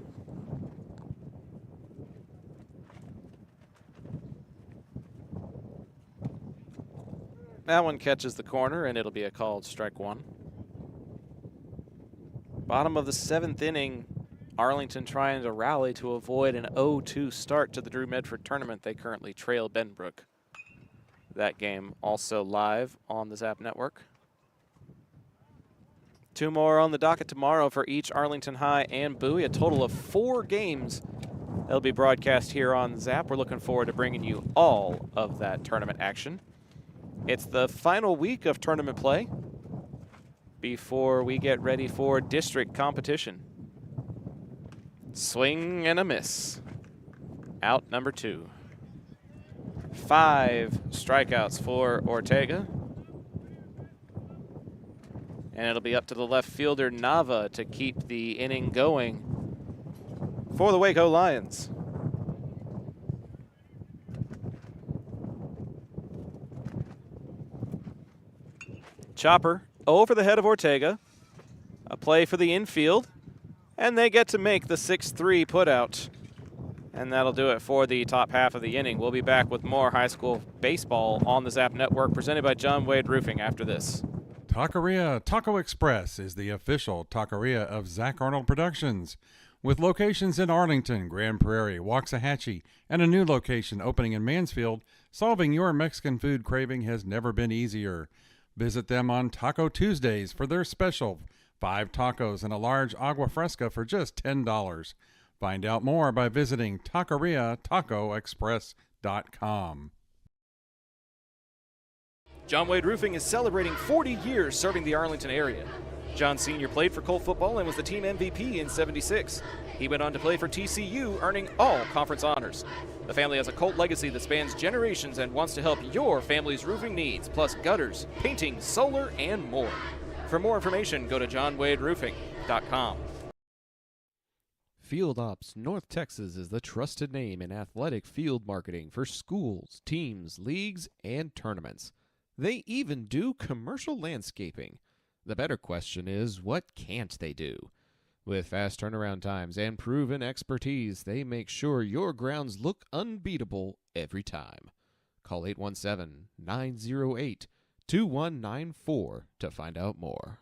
That one catches the corner, and it'll be a called strike 1. Bottom of the 7th inning, Arlington trying to rally to avoid an 0-2 start to the Drew Medford tournament. They currently trail Benbrook. That game also live on the Zap Network. 2 more on the docket tomorrow for each Arlington High and Bowie. A total of 4 games that'll be broadcast here on Zap. We're looking forward to bringing you all of that tournament action. It's the final week of tournament play before we get ready for district competition. Swing and a miss. Out number 2. 5 strikeouts for Ortega. And it'll be up to the left fielder, Nava, to keep the inning going for the Waco Lions. Chopper over the head of Ortega. A play for the infield. And they get to make the 6-3 putout. And that'll do it for the top half of the inning. We'll be back with more high school baseball on the Zap Network, presented by John Wade Roofing after this. Taqueria Taco Express is the official taqueria of Zach Arnold Productions, with locations in Arlington, Grand Prairie, Waxahachie, and a new location opening in Mansfield. Solving your Mexican food craving has never been easier. Visit them on Taco Tuesdays for their special 5 tacos and a large agua fresca for just $10. Find out more by visiting taqueriatacoexpress.com. John Wade Roofing is celebrating 40 years serving the Arlington area. John Sr. played for Colt football and was the team MVP in '76. He went on to play for TCU, earning all conference honors. The family has a Colt legacy that spans generations and wants to help your family's roofing needs, plus gutters, painting, solar, and more. For more information, go to johnwaderoofing.com. Field Ops North Texas is the trusted name in athletic field marketing for schools, teams, leagues, and tournaments. They even do commercial landscaping. The better question is, what can't they do? With fast turnaround times and proven expertise, they make sure your grounds look unbeatable every time. Call 817-908-2194 to find out more.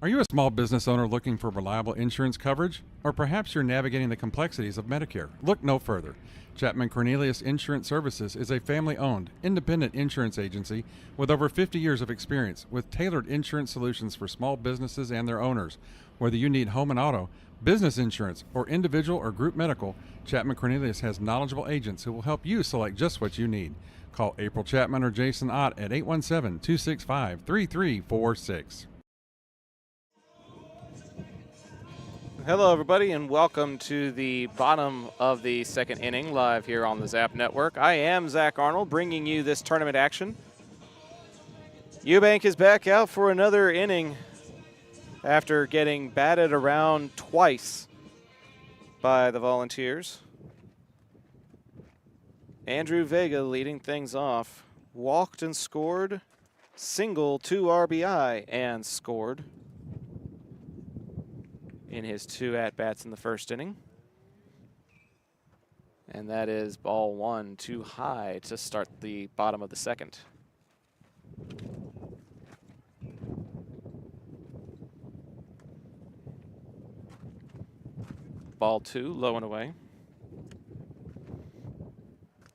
Are you a small business owner looking for reliable insurance coverage? Or perhaps you're navigating the complexities of Medicare? Look no further. Chapman Cornelius Insurance Services is a family-owned, independent insurance agency with over 50 years of experience with tailored insurance solutions for small businesses and their owners. Whether you need home and auto, business insurance, or individual or group medical, Chapman Cornelius has knowledgeable agents who will help you select just what you need. Call April Chapman or Jason Ott at 817-265-3346. Hello, everybody, and welcome to the bottom of the second inning live here on the Zap Network. I am Zach Arnold, bringing you this tournament action. Eubank is back out for another inning after getting batted around twice by the Volunteers. Andrew Vega leading things off. Walked and scored, single, 2 RBI, and scored in his 2 at-bats in the first inning. And that is ball 1, too high to start the bottom of the second. Ball 2, low and away.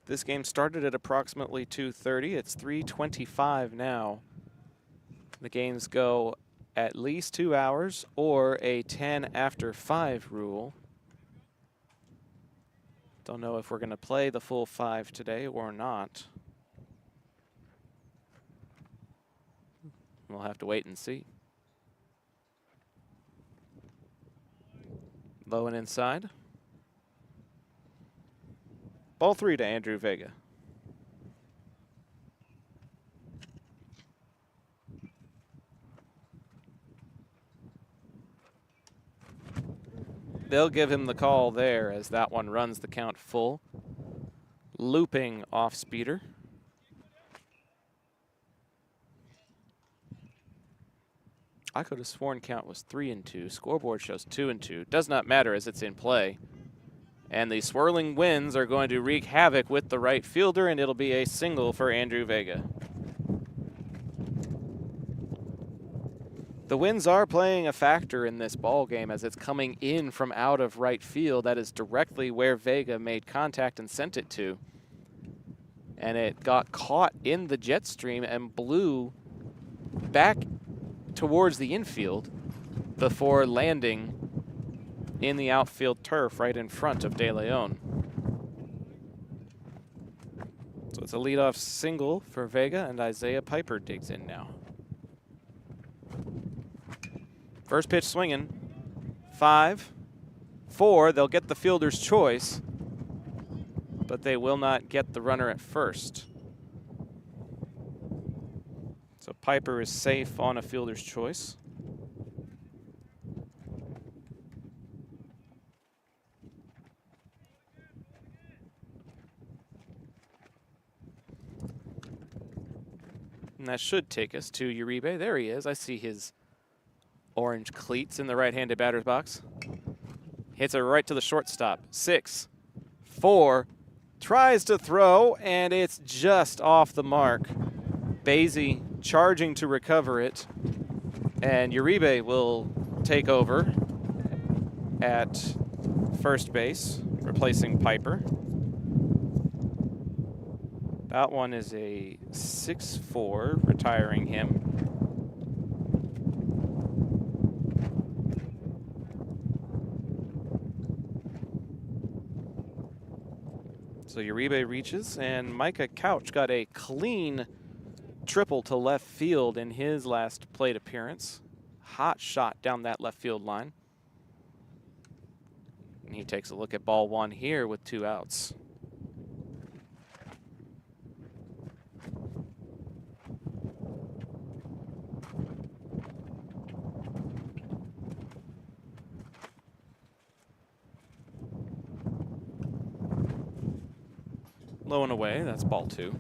This game started at approximately 2:30. It's 3:25 now. The games go at least 2 hours or a 10 after 5 rule. Don't know if we're going to play the full 5 today or not. We'll have to wait and see. Low and inside. Ball 3 to Andrew Vega. They'll give him the call there as that one runs the count full. Looping off speeder. I could have sworn count was 3-2. Scoreboard shows 2-2. Does not matter as it's in play. And the swirling winds are going to wreak havoc with the right fielder, and it'll be a single for Andrew Vega. The winds are playing a factor in this ball game as it's coming in from out of right field. That is directly where Vega made contact and sent it to. And it got caught in the jet stream and blew back towards the infield before landing in the outfield turf right in front of De Leon. So it's a leadoff single for Vega, and Isaiah Piper digs in now. First pitch swinging. 5, 4. They'll get the fielder's choice, but they will not get the runner at first. So Piper is safe on a fielder's choice. And that should take us to Uribe. There he is. I see his orange cleats in the right-handed batter's box. Hits it right to the shortstop. 6, 4, tries to throw, and it's just off the mark. Basie charging to recover it, and Uribe will take over at first base, replacing Piper. That one is a 6-4, retiring him. So Uribe reaches, and Micah Couch got a clean triple to left field in his last plate appearance. Hot shot down that left field line. And he takes a look at ball one here with 2 outs. Low and away, that's ball 2.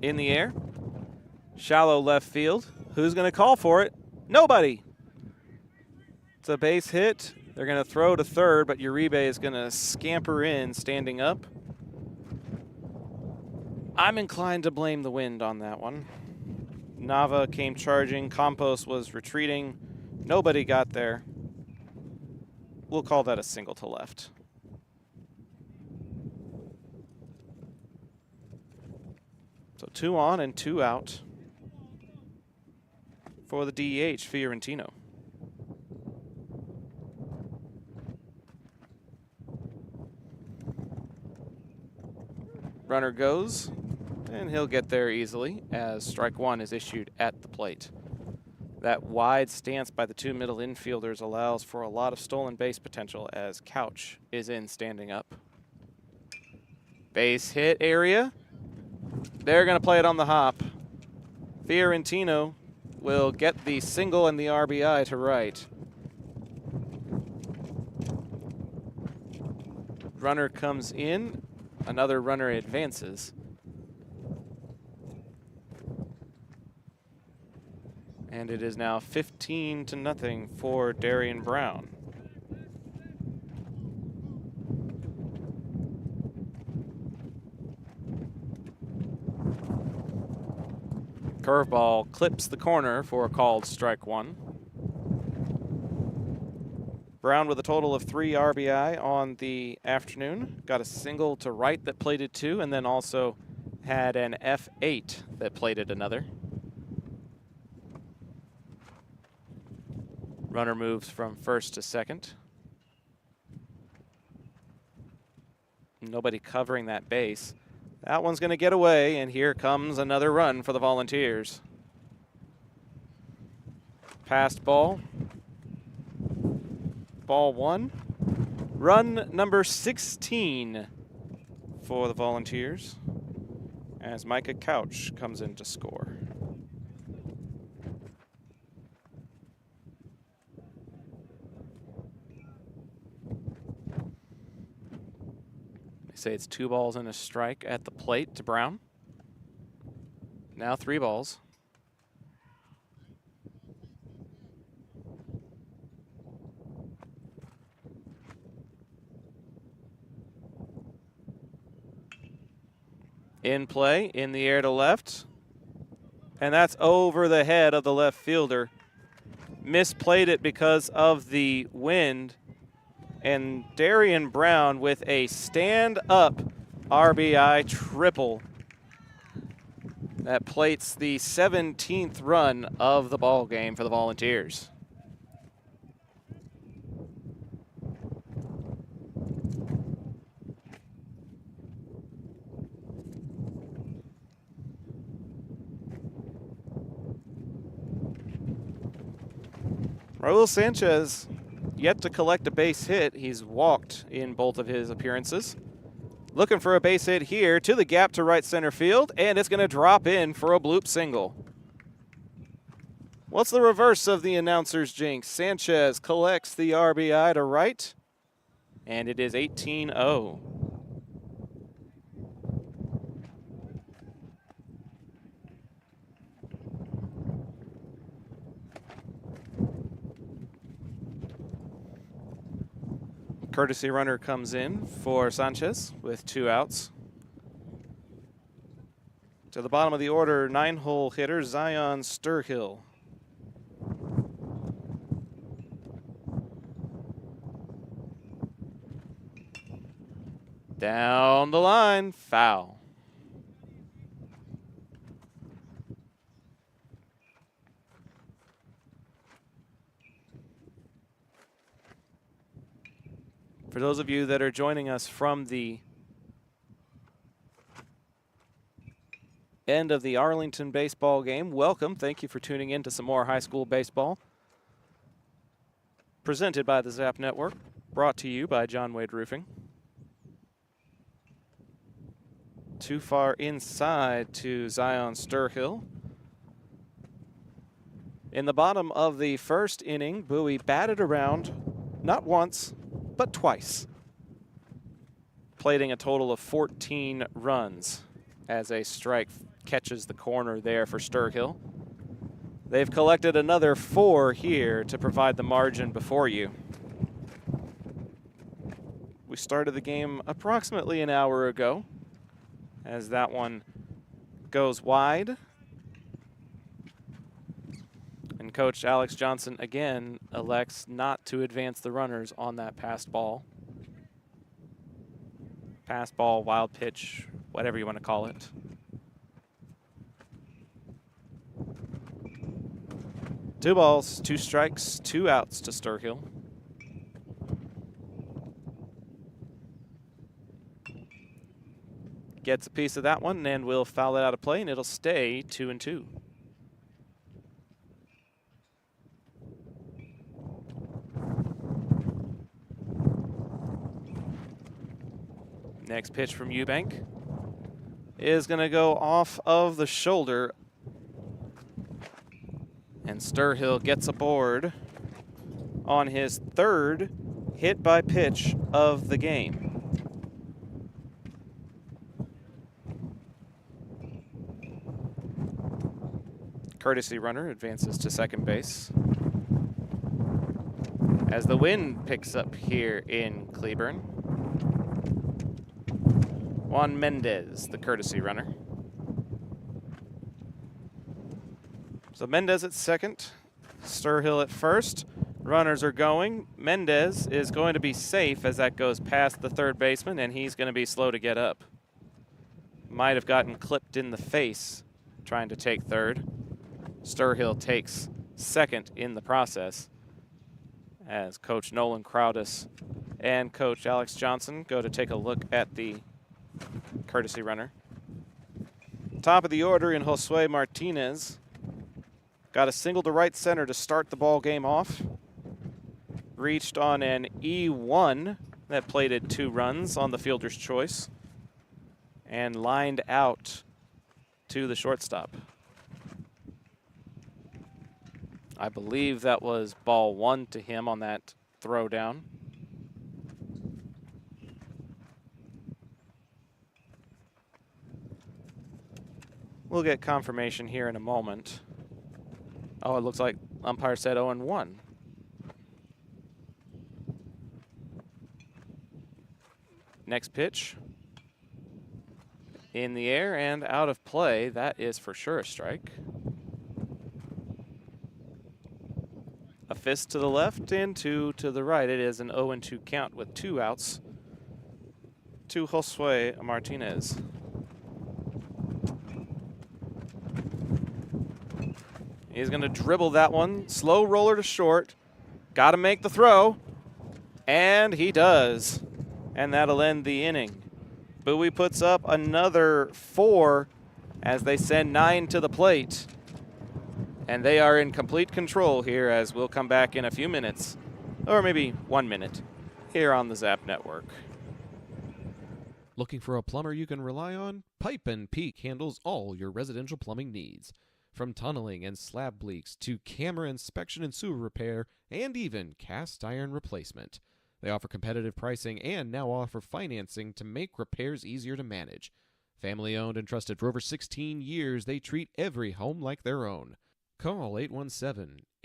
In the air, shallow left field. Who's going to call for it? Nobody. It's a base hit. They're going to throw to third, but Uribe is going to scamper in, standing up. I'm inclined to blame the wind on that one. Nava came charging. Campos was retreating. Nobody got there. We'll call that a single to left. So 2 on and 2 out for the DH, Fiorentino. Runner goes, and he'll get there easily as strike 1 is issued at the plate. That wide stance by the 2 middle infielders allows for a lot of stolen base potential as Couch is in standing up. Base hit area. They're going to play it on the hop. Fiorentino will get the single and the RBI to right. Runner comes in. Another runner advances. And it is now 15-0 for Darian Brown. Curveball clips the corner for a called strike 1. Brown with a total of 3 RBI on the afternoon. Got a single to right that plated 2, and then also had an F8 that plated another. Runner moves from first to second. Nobody covering that base. That one's going to get away, and here comes another run for the Volunteers. Passed ball. Ball 1. Run number 16 for the Volunteers as Micah Couch comes in to score. They say it's 2 balls and a strike at the plate to Brown. Now 3 balls. In play, in the air to left. And that's over the head of the left fielder. Misplayed it because of the wind. And Darian Brown with a stand-up RBI triple. That plates the 17th run of the ball game for the Volunteers. Raul Sanchez yet to collect a base hit. He's walked in both of his appearances. Looking for a base hit here to the gap to right center field, and it's going to drop in for a bloop single. What's the reverse of the announcer's jinx? Sanchez collects the RBI to right, and it is 18-0. Courtesy runner comes in for Sanchez with 2 outs. To the bottom of the order, 9-hole hitter Zion Sturhill. Down the line, foul. For those of you that are joining us from the end of the Arlington baseball game, welcome. Thank you for tuning in to some more high school baseball. Presented by the Zap Network, brought to you by John Wade Roofing. Too far inside to Zion Sturhill. In the bottom of the first inning, Bowie batted around not once, but twice, plating a total of 14 runs as a strike catches the corner there for Sturhill. They've collected another 4 here to provide the margin before you. We started the game approximately an hour ago as that one goes wide. And Coach Alex Johnson again elects not to advance the runners on that passed ball. Pass ball, wild pitch, whatever you want to call it. Two balls, 2 strikes, 2 outs to Sturhill. Gets a piece of that one and will foul it out of play, and it'll stay 2-2. Next pitch from Eubank is going to go off of the shoulder. And Sturhill gets aboard on his 3rd hit by pitch of the game. Courtesy runner advances to second base. As the wind picks up here in Cleburne. Juan Mendez, the courtesy runner. So Mendez at second, Sturhill at first. Runners are going. Mendez is going to be safe as that goes past the third baseman, and he's going to be slow to get up. Might have gotten clipped in the face trying to take third. Sturhill takes second in the process as Coach Nolan Crowdis and Coach Alex Johnson go to take a look at the courtesy runner. Top of the order in Josue Martinez. Got a single to right center to start the ball game off. Reached on an E1 that plated 2 runs on the fielder's choice. And lined out to the shortstop. I believe that was ball 1 to him on that throw down. We'll get confirmation here in a moment. Oh, it looks like umpire said 0-1. Next pitch. In the air and out of play. That is for sure a strike. A fist to the left and 2 to the right. It is an 0-2 count with 2 outs to Josue Martinez. He's going to dribble that one. Slow roller to short. Got to make the throw. And he does. And that'll end the inning. Bowie puts up another 4 as they send 9 to the plate. And they are in complete control here as we'll come back in a few minutes, or maybe 1 minute, here on the Zap Network. Looking for a plumber you can rely on? Pipe & Peak handles all your residential plumbing needs. From tunneling and slab leaks to camera inspection and sewer repair, and even cast iron replacement. They offer competitive pricing and now offer financing to make repairs easier to manage. Family owned and trusted for over 16 years, they treat every home like their own. Call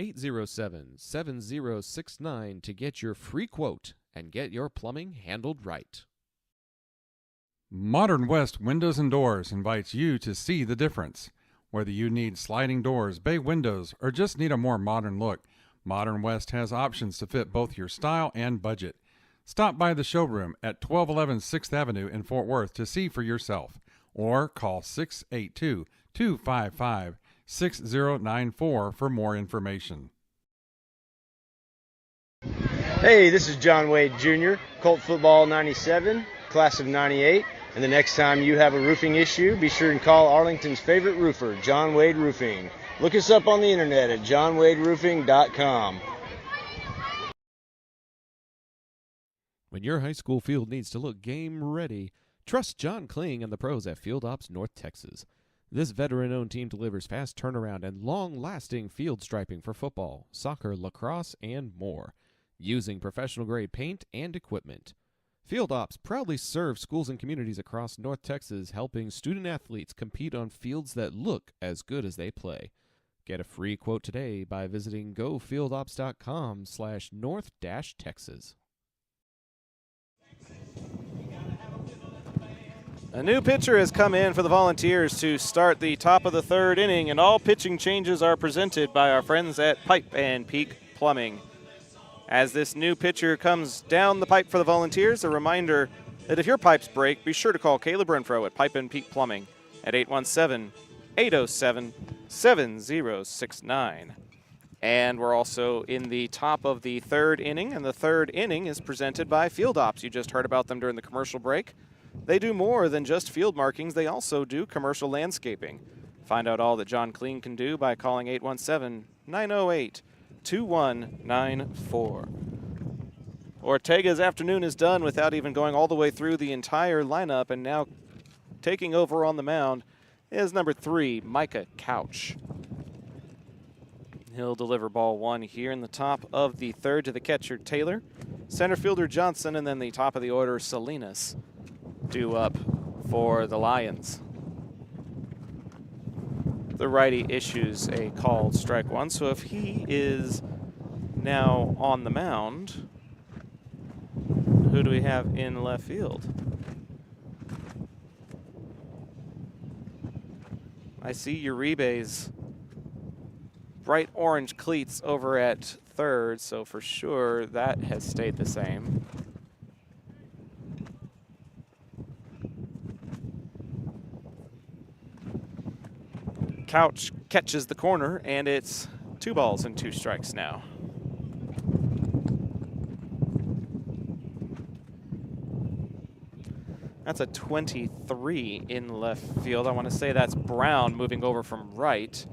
817-807-7069 to get your free quote and get your plumbing handled right. Modern West Windows and Doors invites you to see the difference. Whether you need sliding doors, bay windows, or just need a more modern look, Modern West has options to fit both your style and budget. Stop by the showroom at 1211 6th Avenue in Fort Worth to see for yourself, or call 682-255-6094 for more information. Hey, this is John Wade Jr., Colt Football 97, class of 98. And the next time you have a roofing issue, be sure and call Arlington's favorite roofer, John Wade Roofing. Look us up on the internet at johnwaderoofing.com. When your high school field needs to look game ready, trust John Kling and the pros at Field Ops North Texas. This veteran-owned team delivers fast turnaround and long-lasting field striping for football, soccer, lacrosse, and more, using professional-grade paint and equipment. Field Ops proudly serves schools and communities across North Texas, helping student-athletes compete on fields that look as good as they play. Get a free quote today by visiting gofieldops.com/north-texas. A new pitcher has come in for the Volunteers to start the top of the third inning, and all pitching changes are presented by our friends at Pipe and Peak Plumbing. As this new pitcher comes down the pipe for the Volunteers, a reminder that if your pipes break, be sure to call Caleb Renfro at Pipe and Peak Plumbing at 817-807-7069. And we're also in the top of the third inning, and the third inning is presented by Field Ops. You just heard about them during the commercial break. They do more than just field markings. They also do commercial landscaping. Find out all that John Kling can do by calling 817-908-2194. Ortega's afternoon is done without even going all the way through the entire lineup, and now taking over on the mound is number 3, Micah Couch. He'll deliver ball 1 here in the top of the third to the catcher, Taylor. Center fielder, Johnson, and then the top of the order, Salinas, due up for the Lions. The righty issues a called strike 1, so if he is now on the mound, who do we have in left field? I see Uribe's bright orange cleats over at third, so for sure that has stayed the same. Couch catches the corner, and it's 2 balls and 2 strikes now. That's a 23 in left field. I want to say that's Brown moving over from right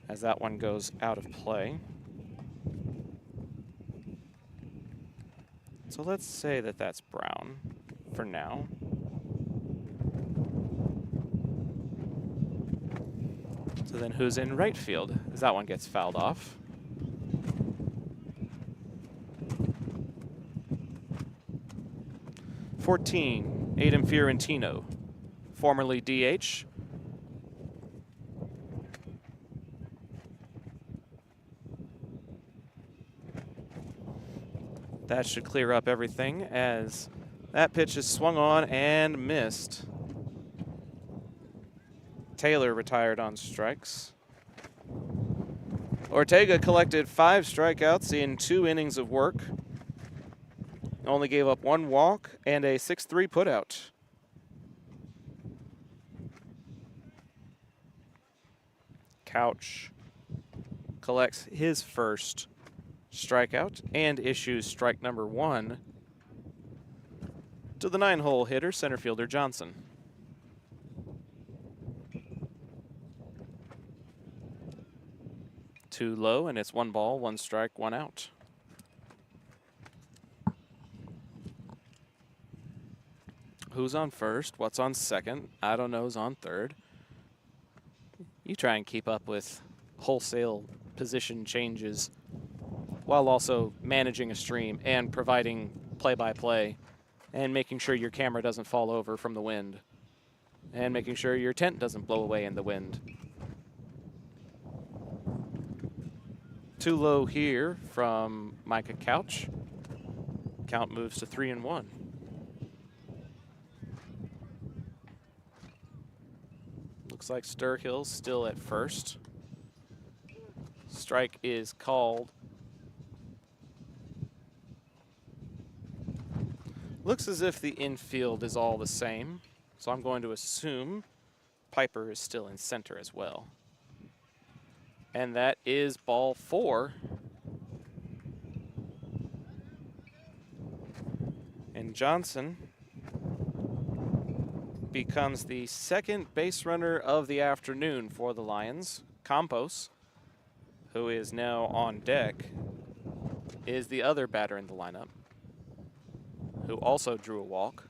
as that one goes out of play. So let's say that that's Brown for now. So then who's in right field? As that one gets fouled off. (14) Aiden Fiorentino, formerly DH. That should clear up everything as that pitch is swung on and missed. Taylor retired on strikes. Ortega collected 5 strikeouts in 2 innings of work. Only gave up 1 walk and a 6-3 putout. Couch collects his first strikeout and issues strike number 1 to the 9-hole hitter, center fielder Johnson. Too low, and it's 1 ball, 1 strike, 1 out. Who's on first? What's on second? I don't know who's on third. You try and keep up with wholesale position changes while also managing a stream and providing play-by-play and making sure your camera doesn't fall over from the wind and making sure your tent doesn't blow away in the wind. Too low here from Micah Couch. Count moves to 3-1. Looks like Sturhill's still at first. Strike is called. Looks as if the infield is all the same, so I'm going to assume Piper is still in center as well. And that is ball 4. And Johnson becomes the second base runner of the afternoon for the Lions. Campos, who is now on deck, is the other batter in the lineup, who also drew a walk.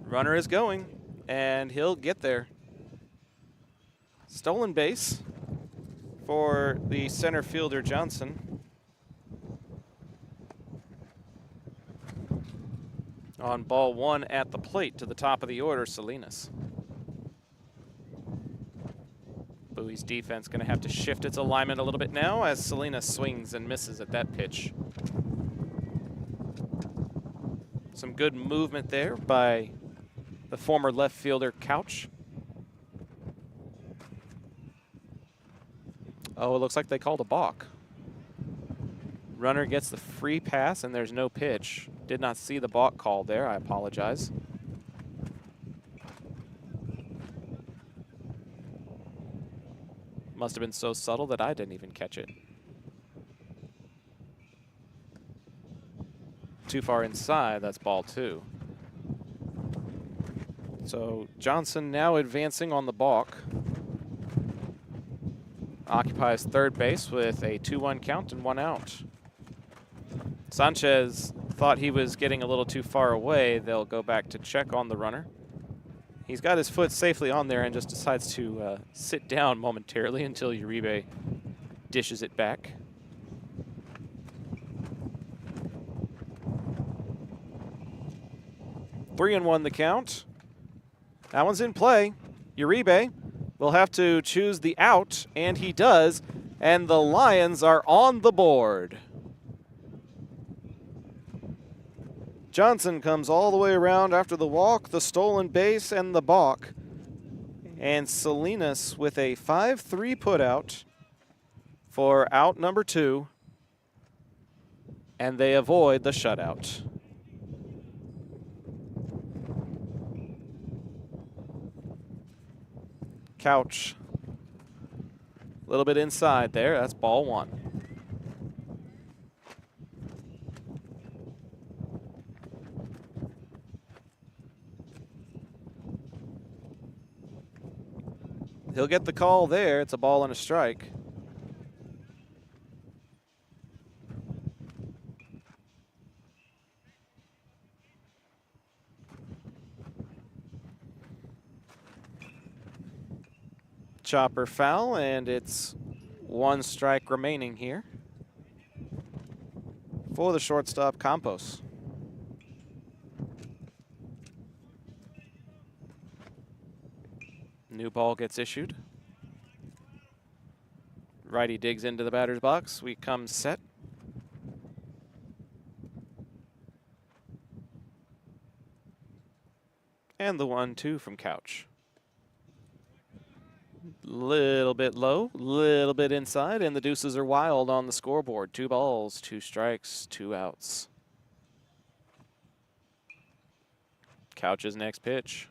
Runner is going, and he'll get there. Stolen base for the center fielder Johnson. On ball 1 at the plate to the top of the order, Salinas. Bowie's defense going to have to shift its alignment a little bit now as Salinas swings and misses at that pitch. Some good movement there by the former left fielder Couch. Oh, it looks like they called a balk. Runner gets the free pass and there's no pitch. Did not see the balk call there. I apologize. Must have been so subtle that I didn't even catch it. Too far inside, that's ball 2. So Johnson now advancing on the balk. Occupies third base with a 2-1 count and 1 out. Sanchez thought he was getting a little too far away. They'll go back to check on the runner. He's got his foot safely on there and just decides to sit down momentarily until Uribe dishes it back. Three and 1 the count. That one's in play. Uribe will have to choose the out, and he does, and the Lions are on the board. Johnson comes all the way around after the walk, the stolen base, and the balk. And Salinas with a 5-3 putout for out number 2, and they avoid the shutout. Couch, a little bit inside there. That's ball 1. He'll get the call there. It's a ball and a strike. Chopper foul, and it's 1 strike remaining here for the shortstop Campos. New ball gets issued. Righty digs into the batter's box. We come set. And the 1-2 from Couch. Little bit low, little bit inside, and the deuces are wild on the scoreboard. 2 balls, 2 strikes, 2 outs. Couch's next pitch.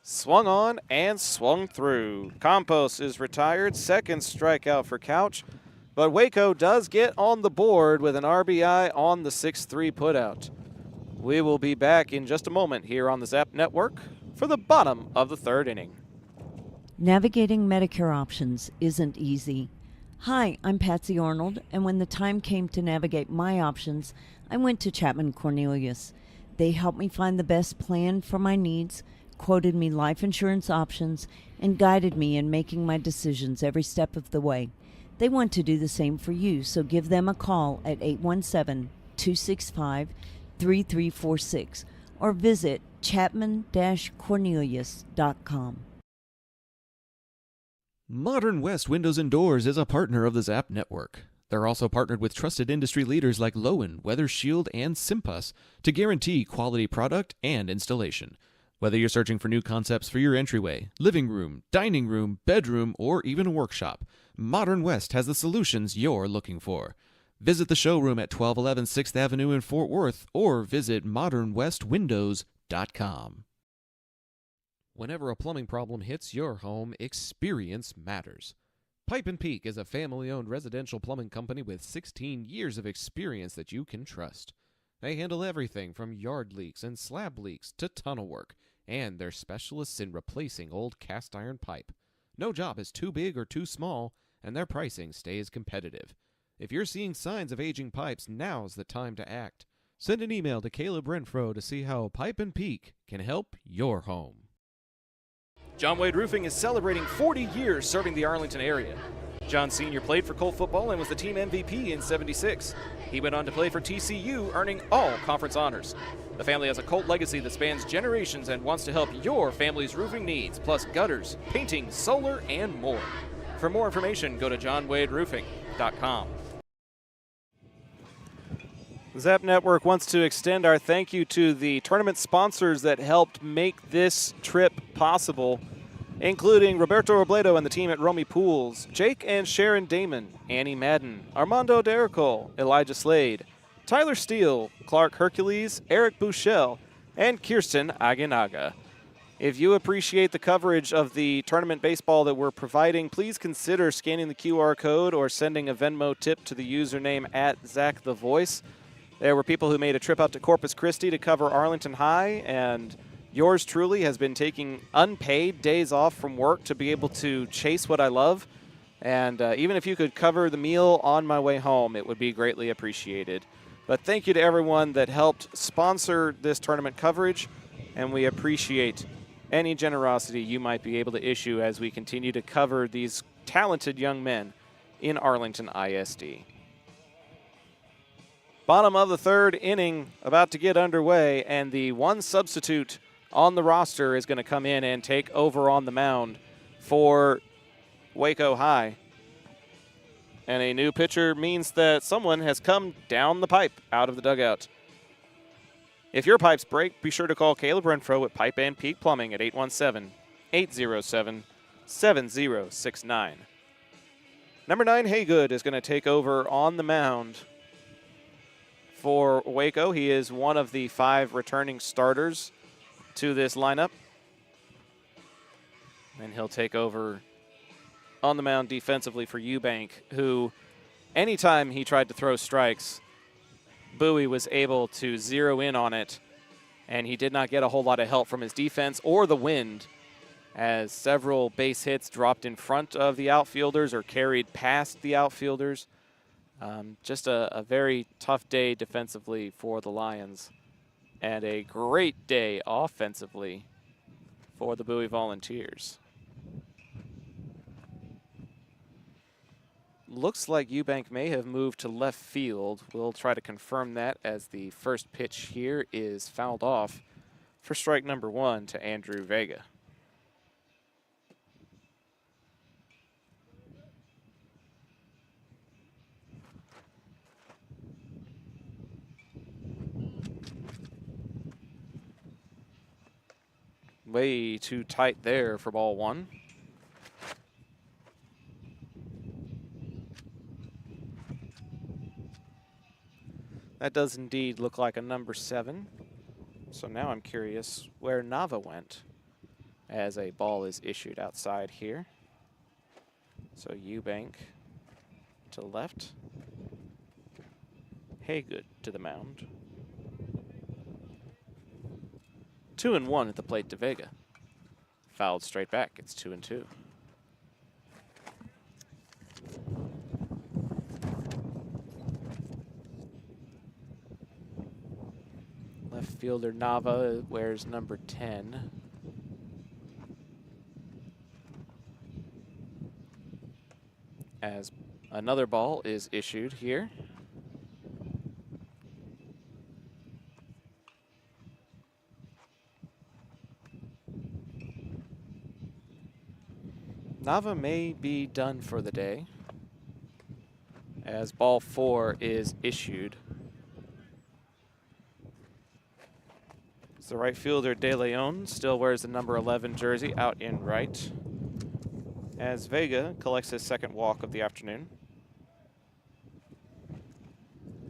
Swung on and swung through. Campos is retired. Second strikeout for Couch. But Waco does get on the board with an RBI on the 6-3 putout. We will be back in just a moment here on the Zap Network for the bottom of the 3rd inning. Navigating Medicare options isn't easy. Hi, I'm Patsy Arnold, and when the time came to navigate my options, I went to Chapman Cornelius. They helped me find the best plan for my needs, quoted me life insurance options, and guided me in making my decisions every step of the way. They want to do the same for you, so give them a call at 817-265-3346 or visit chapman-cornelius.com. Modern West Windows and Doors is a partner of the Zap Network. They're also partnered with trusted industry leaders like Lowen, Weather Shield, and Simpus to guarantee quality product and installation. Whether you're searching for new concepts for your entryway, living room, dining room, bedroom, or even a workshop, Modern West has the solutions you're looking for. Visit the showroom at 1211 6th Avenue in Fort Worth or visit modernwestwindows.com. Whenever a plumbing problem hits your home, experience matters. Pipe & Peak is a family-owned residential plumbing company with 16 years of experience that you can trust. They handle everything from yard leaks and slab leaks to tunnel work, and they're specialists in replacing old cast iron pipe. No job is too big or too small, and their pricing stays competitive. If you're seeing signs of aging pipes, now's the time to act. Send an email to Caleb Renfro to see how Pipe & Peak can help your home. John Wade Roofing is celebrating 40 years serving the Arlington area. John Sr. played for Colt football and was the team MVP in '76. He went on to play for TCU, earning all conference honors. The family has a Colt legacy that spans generations and wants to help your family's roofing needs, plus gutters, painting, solar, and more. For more information, go to johnwaderoofing.com. Zap Network wants to extend our thank you to the tournament sponsors that helped make this trip possible, including Roberto Robledo and the team at Romy Pools, Jake and Sharon Damon, Annie Madden, Armando Derricole, Elijah Slade, Tyler Steele, Clark Hercules, Eric Bouchel, and Kirsten Aguinaga. If you appreciate the coverage of the tournament baseball that we're providing, please consider scanning the QR code or sending a Venmo tip to the username @ZachTheVoice. There were people who made a trip out to Corpus Christi to cover Arlington High, and yours truly has been taking unpaid days off from work to be able to chase what I love. And even if you could cover the meal on my way home, it would be greatly appreciated. But thank you to everyone that helped sponsor this tournament coverage, and we appreciate any generosity you might be able to issue as we continue to cover these talented young men in Arlington ISD. Bottom of the third inning about to get underway, and the one substitute on the roster is going to come in and take over on the mound for Waco High. And a new pitcher means that someone has come down the pipe out of the dugout. If your pipes break, be sure to call Caleb Renfro at Pipe & Peak Plumbing at 817-807-7069. Number 9, Haygood, is going to take over on the mound for Waco. He is one of the 5 returning starters to this lineup. And he'll take over on the mound defensively for Eubank, who anytime he tried to throw strikes, Bowie was able to zero in on it, and he did not get a whole lot of help from his defense or the wind, as several base hits dropped in front of the outfielders or carried past the outfielders. Just a very tough day defensively for the Lions, and a great day offensively for the Bowie Volunteers. Looks like Eubank may have moved to left field. We'll try to confirm that as the first pitch here is fouled off for strike number 1 to Andrew Vega. Way too tight there for ball 1. That does indeed look like a number 7. So now I'm curious where Nava went as a ball is issued outside here. So Eubank to left. Haygood to the mound. 2-1 at the plate to Vega. Fouled straight back. It's 2-2. Left fielder Nava wears number 10. As another ball is issued here. Nava may be done for the day, as ball 4 is issued. So the right fielder De Leon still wears the number 11 jersey out in right, as Vega collects his second walk of the afternoon.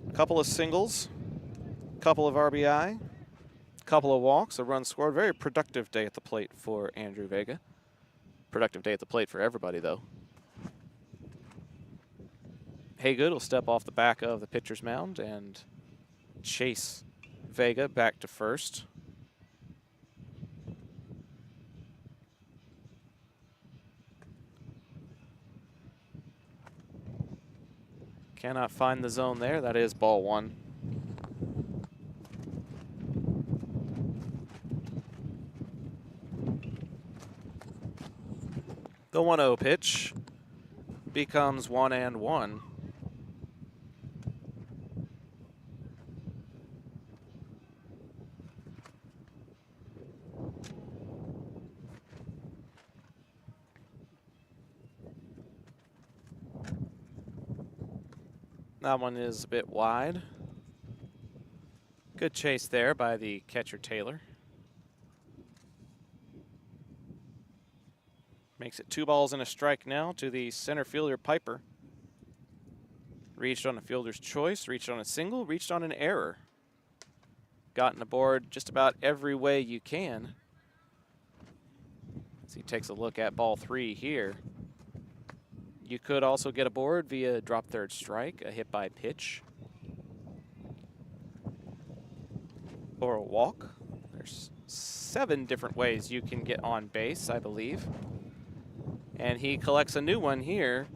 A couple of singles, couple of RBI, couple of walks, a run scored. Very productive day at the plate for Andrew Vega. Productive day at the plate for everybody, though. Haygood will step off the back of the pitcher's mound and chase Vega back to first. Cannot find the zone there. That is ball 1. The 1-0 pitch becomes 1-1. That one is a bit wide. Good chase there by the catcher Taylor. Makes it 2 balls and a strike now to the center fielder Piper. Reached on a fielder's choice, reached on a single, reached on an error. Gotten aboard just about every way you can. As he takes a look at ball 3 here. You could also get aboard via drop third strike, a hit by pitch, or a walk. There's 7 different ways you can get on base, I believe. And he collects a new one here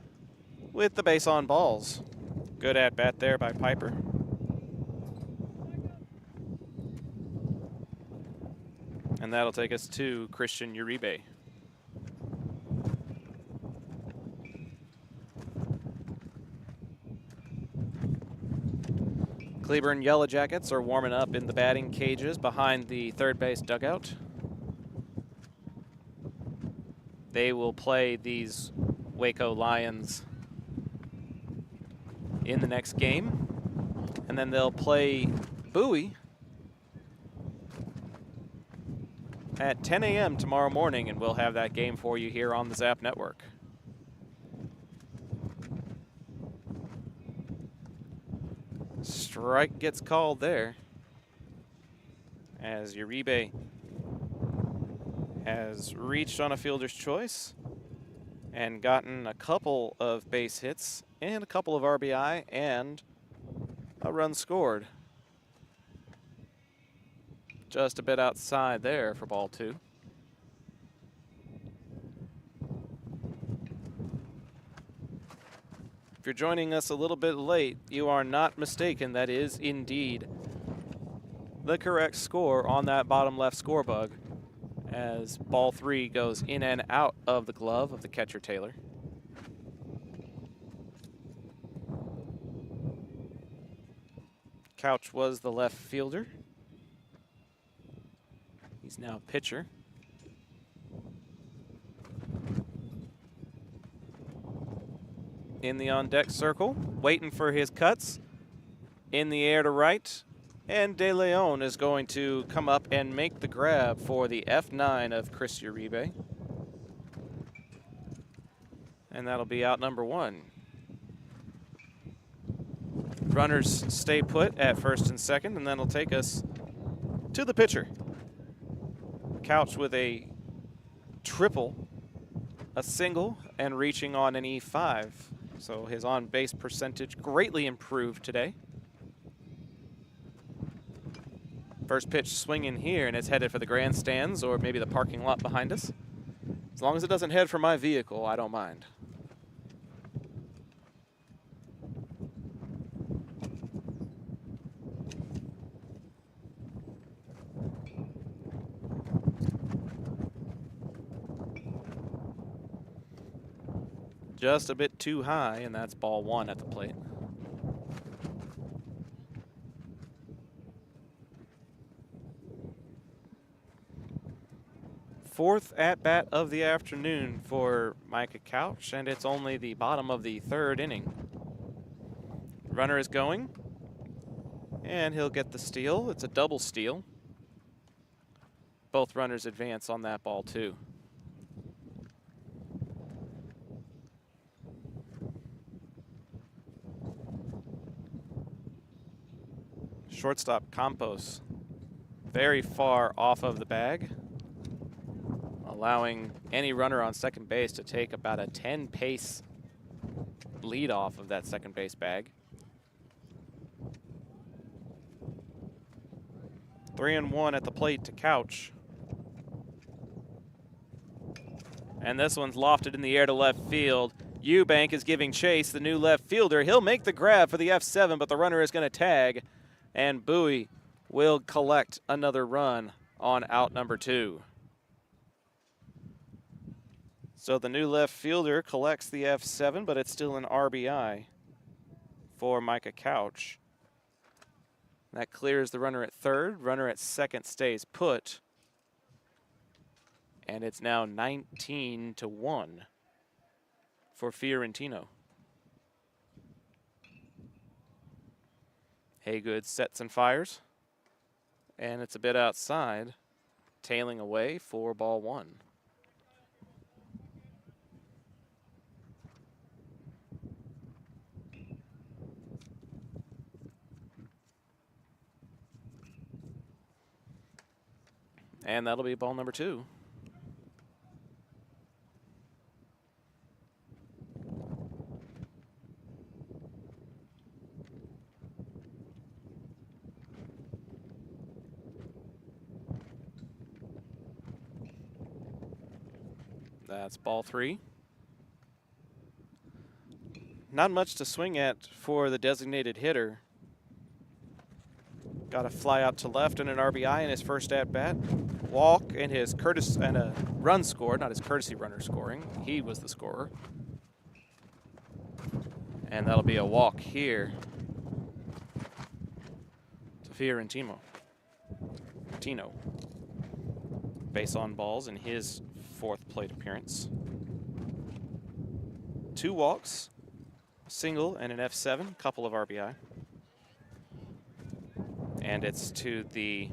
with the base on balls. Good at bat there by Piper. And that'll take us to Christian Uribe. Cleburne Yellow Jackets are warming up in the batting cages behind the third base dugout. They will play these Waco Lions in the next game. And then they'll play Bowie at 10 a.m. tomorrow morning, and we'll have that game for you here on the Zap Network. Strike gets called there as Uribe has reached on a fielder's choice and gotten a couple of base hits and a couple of RBI and a run scored. Just a bit outside there for ball 2. If you're joining us a little bit late, you are not mistaken. That is indeed the correct score on that bottom left score bug, as ball 3 goes in and out of the glove of the catcher Taylor. Couch was the left fielder. He's now pitcher. In the on-deck circle, waiting for his cuts. In the air to right. And De Leon is going to come up and make the grab for the F9 of Chris Uribe. And that'll be out number 1. Runners stay put at first and second, and that'll take us to the pitcher. Couch with a triple, a single, and reaching on an E5. So his on-base percentage greatly improved today. First pitch swinging here, and it's headed for the grandstands or maybe the parking lot behind us. As long as it doesn't head for my vehicle, I don't mind. Just a bit too high, and that's ball 1 at the plate. Fourth at-bat of the afternoon for Micah Couch, and it's only the bottom of the 3rd inning. Runner is going, and he'll get the steal. It's a double steal. Both runners advance on that ball, too. Shortstop Campos, very far off of the bag, allowing any runner on second base to take about a 10-pace lead off of that second base bag. 3-1 at the plate to Couch. And this one's lofted in the air to left field. Eubank is giving chase, the new left fielder. He'll make the grab for the F7, but the runner is going to tag, and Bowie will collect another run on out number 2. So the new left fielder collects the F7, but it's still an RBI for Micah Couch. That clears the runner at third. Runner at second stays put. And it's now 19-1 for Fiorentino. Haygood sets and fires. And it's a bit outside, tailing away for ball 1. And that'll be ball number 2. That's ball 3. Not much to swing at for the designated hitter. Got a fly out to left and an RBI in his first at-bat. Walk and his and a run scored, not his courtesy runner scoring. He was the scorer. And that'll be a walk here to Fiorentino. Base on balls in his 4th plate appearance. 2 walks, a single and an F7, couple of RBI. And it's to the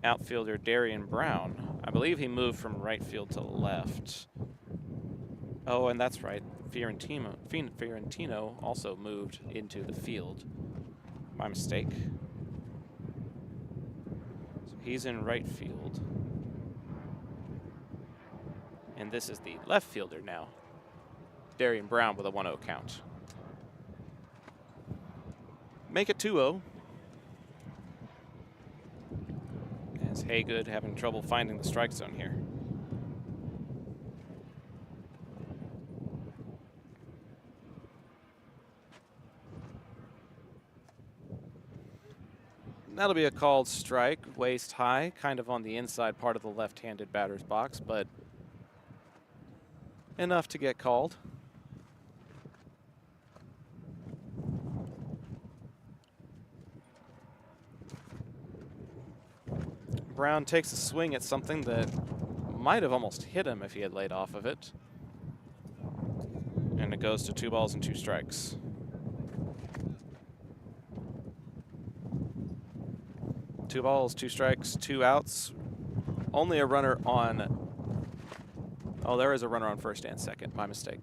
outfielder Darian Brown. I believe he moved from right field to left. Oh, and that's right. Fiorentino also moved into the field. My mistake. So he's in right field. And this is the left fielder now. Darian Brown with a 1-0 count. Make it 2-0. As Haygood having trouble finding the strike zone here. That'll be a called strike, waist high, kind of on the inside part of the left-handed batter's box, but enough to get called. Brown takes a swing at something that might have almost hit him if he had laid off of it. And it goes to 2 balls and 2 strikes. Two balls, 2 strikes, 2 outs. Only a runner on... Oh, there is a runner on first and second. My mistake.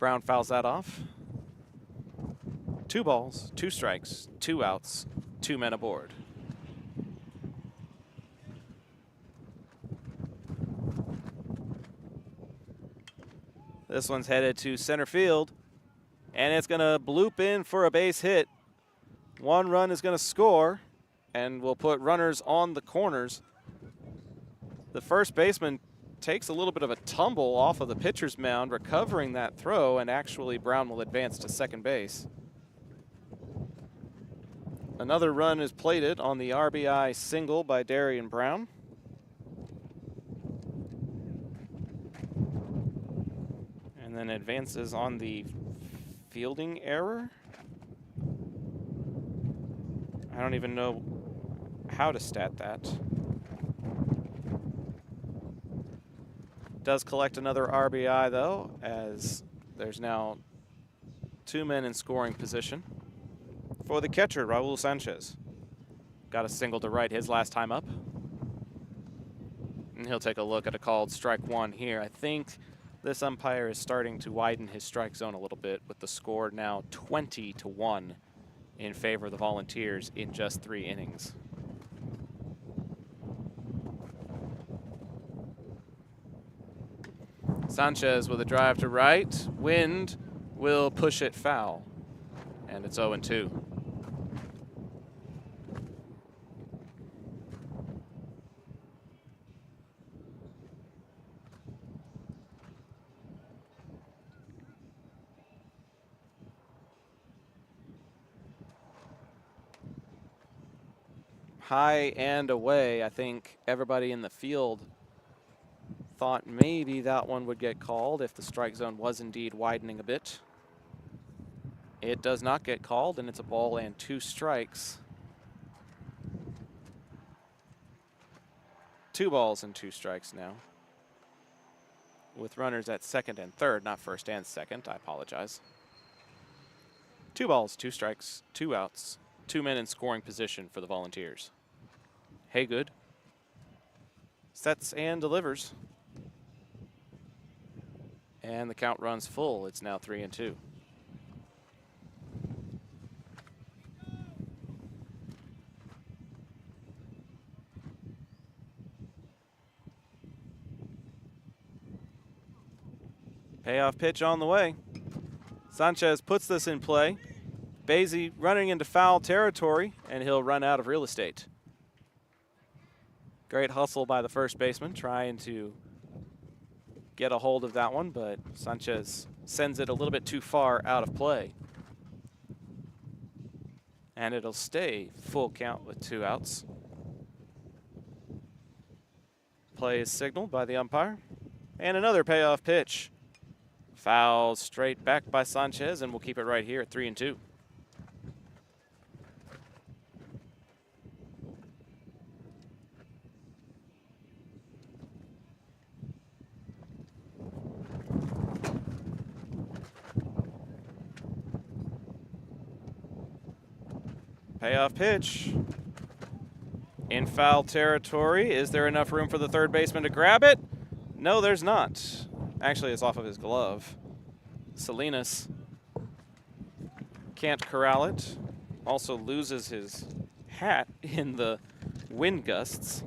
Brown fouls that off. 2 balls, 2 strikes, 2 outs, 2 men aboard. This one's headed to center field, and it's going to bloop in for a base hit. 1 run is going to score, and we'll put runners on the corners. The first baseman takes a little bit of a tumble off of the pitcher's mound, recovering that throw, and actually Brown will advance to second base. Another run is plated on the RBI single by Darian Brown. And then advances on the fielding error. I don't even know how to stat that. Does collect another RBI though, as there's now 2 men in scoring position for the catcher, Raul Sanchez. Got a single to right his last time up. And he'll take a look at a called strike one here. I think this umpire is starting to widen his strike zone a little bit, with the score now 20-1 in favor of the Volunteers in just 3 innings. Sanchez with a drive to right. Wind will push it foul. And it's 0-2. High and away. I think everybody in the field thought maybe that one would get called if the strike zone was indeed widening a bit. It does not get called, and it's a ball and 2 strikes. 2 balls and 2 strikes now, with runners at second and third, not first and second. I apologize. 2 balls, 2 strikes, 2 outs, 2 men in scoring position for the Volunteers. Haygood sets and delivers. And the count runs full. It's now 3-2. Payoff pitch on the way. Sanchez puts this in play. Basie running into foul territory, and he'll run out of real estate. Great hustle by the first baseman, trying to get a hold of that one, but Sanchez sends it a little bit too far out of play. And it'll stay full count with 2 outs. Play is signaled by the umpire. And another payoff pitch. Foul straight back by Sanchez, and we'll keep it right here at 3-2. Payoff pitch. In foul territory. Is there enough room for the third baseman to grab it? No, there's not. Actually, it's off of his glove. Salinas can't corral it. Also loses his hat in the wind gusts.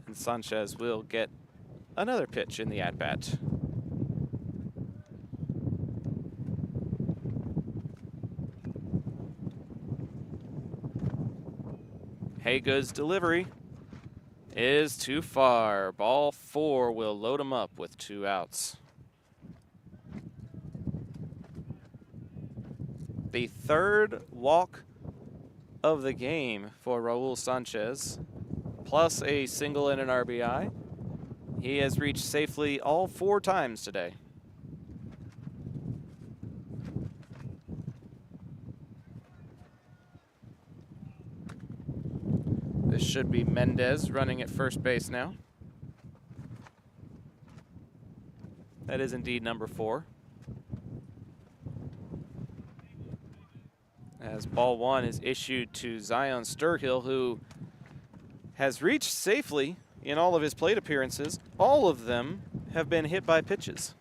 And Sanchez will get another pitch in the at-bat. Haygood's delivery is too far. Ball 4 will load him up with 2 outs. The 3rd walk of the game for Raul Sanchez, plus a single and an RBI. He has reached safely all 4 times today. This should be Mendez running at first base now. That is indeed number 4. As ball 1 is issued to Zion Sturhill, who has reached safely in all of his plate appearances. All of them have been hit by pitches.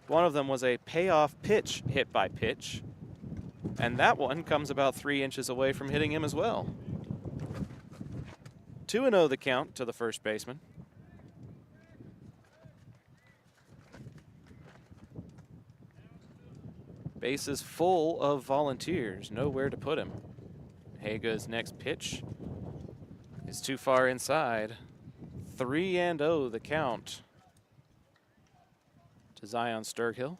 One of them was a payoff pitch hit by pitch, and that one comes about 3 inches away from hitting him as well. 2-0 the count to the first baseman. Bases full of Volunteers, nowhere to put him. Haygood's next pitch is too far inside. 3-0 the count to Zion Sturhill.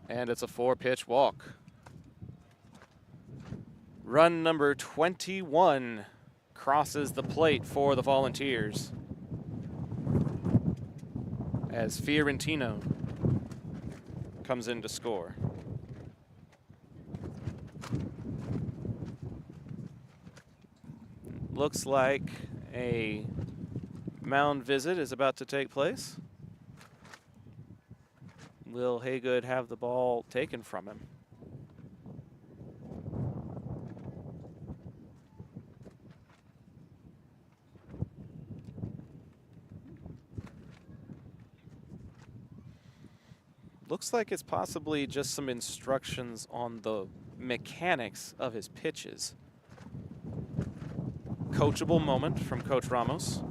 And it's a 4-pitch walk. Run number 21 crosses the plate for the Volunteers as Fiorentino comes in to score. Looks like a mound visit is about to take place. Will Haygood have the ball taken from him? Looks like it's possibly just some instructions on the mechanics of his pitches. Coachable moment from Coach Ramos,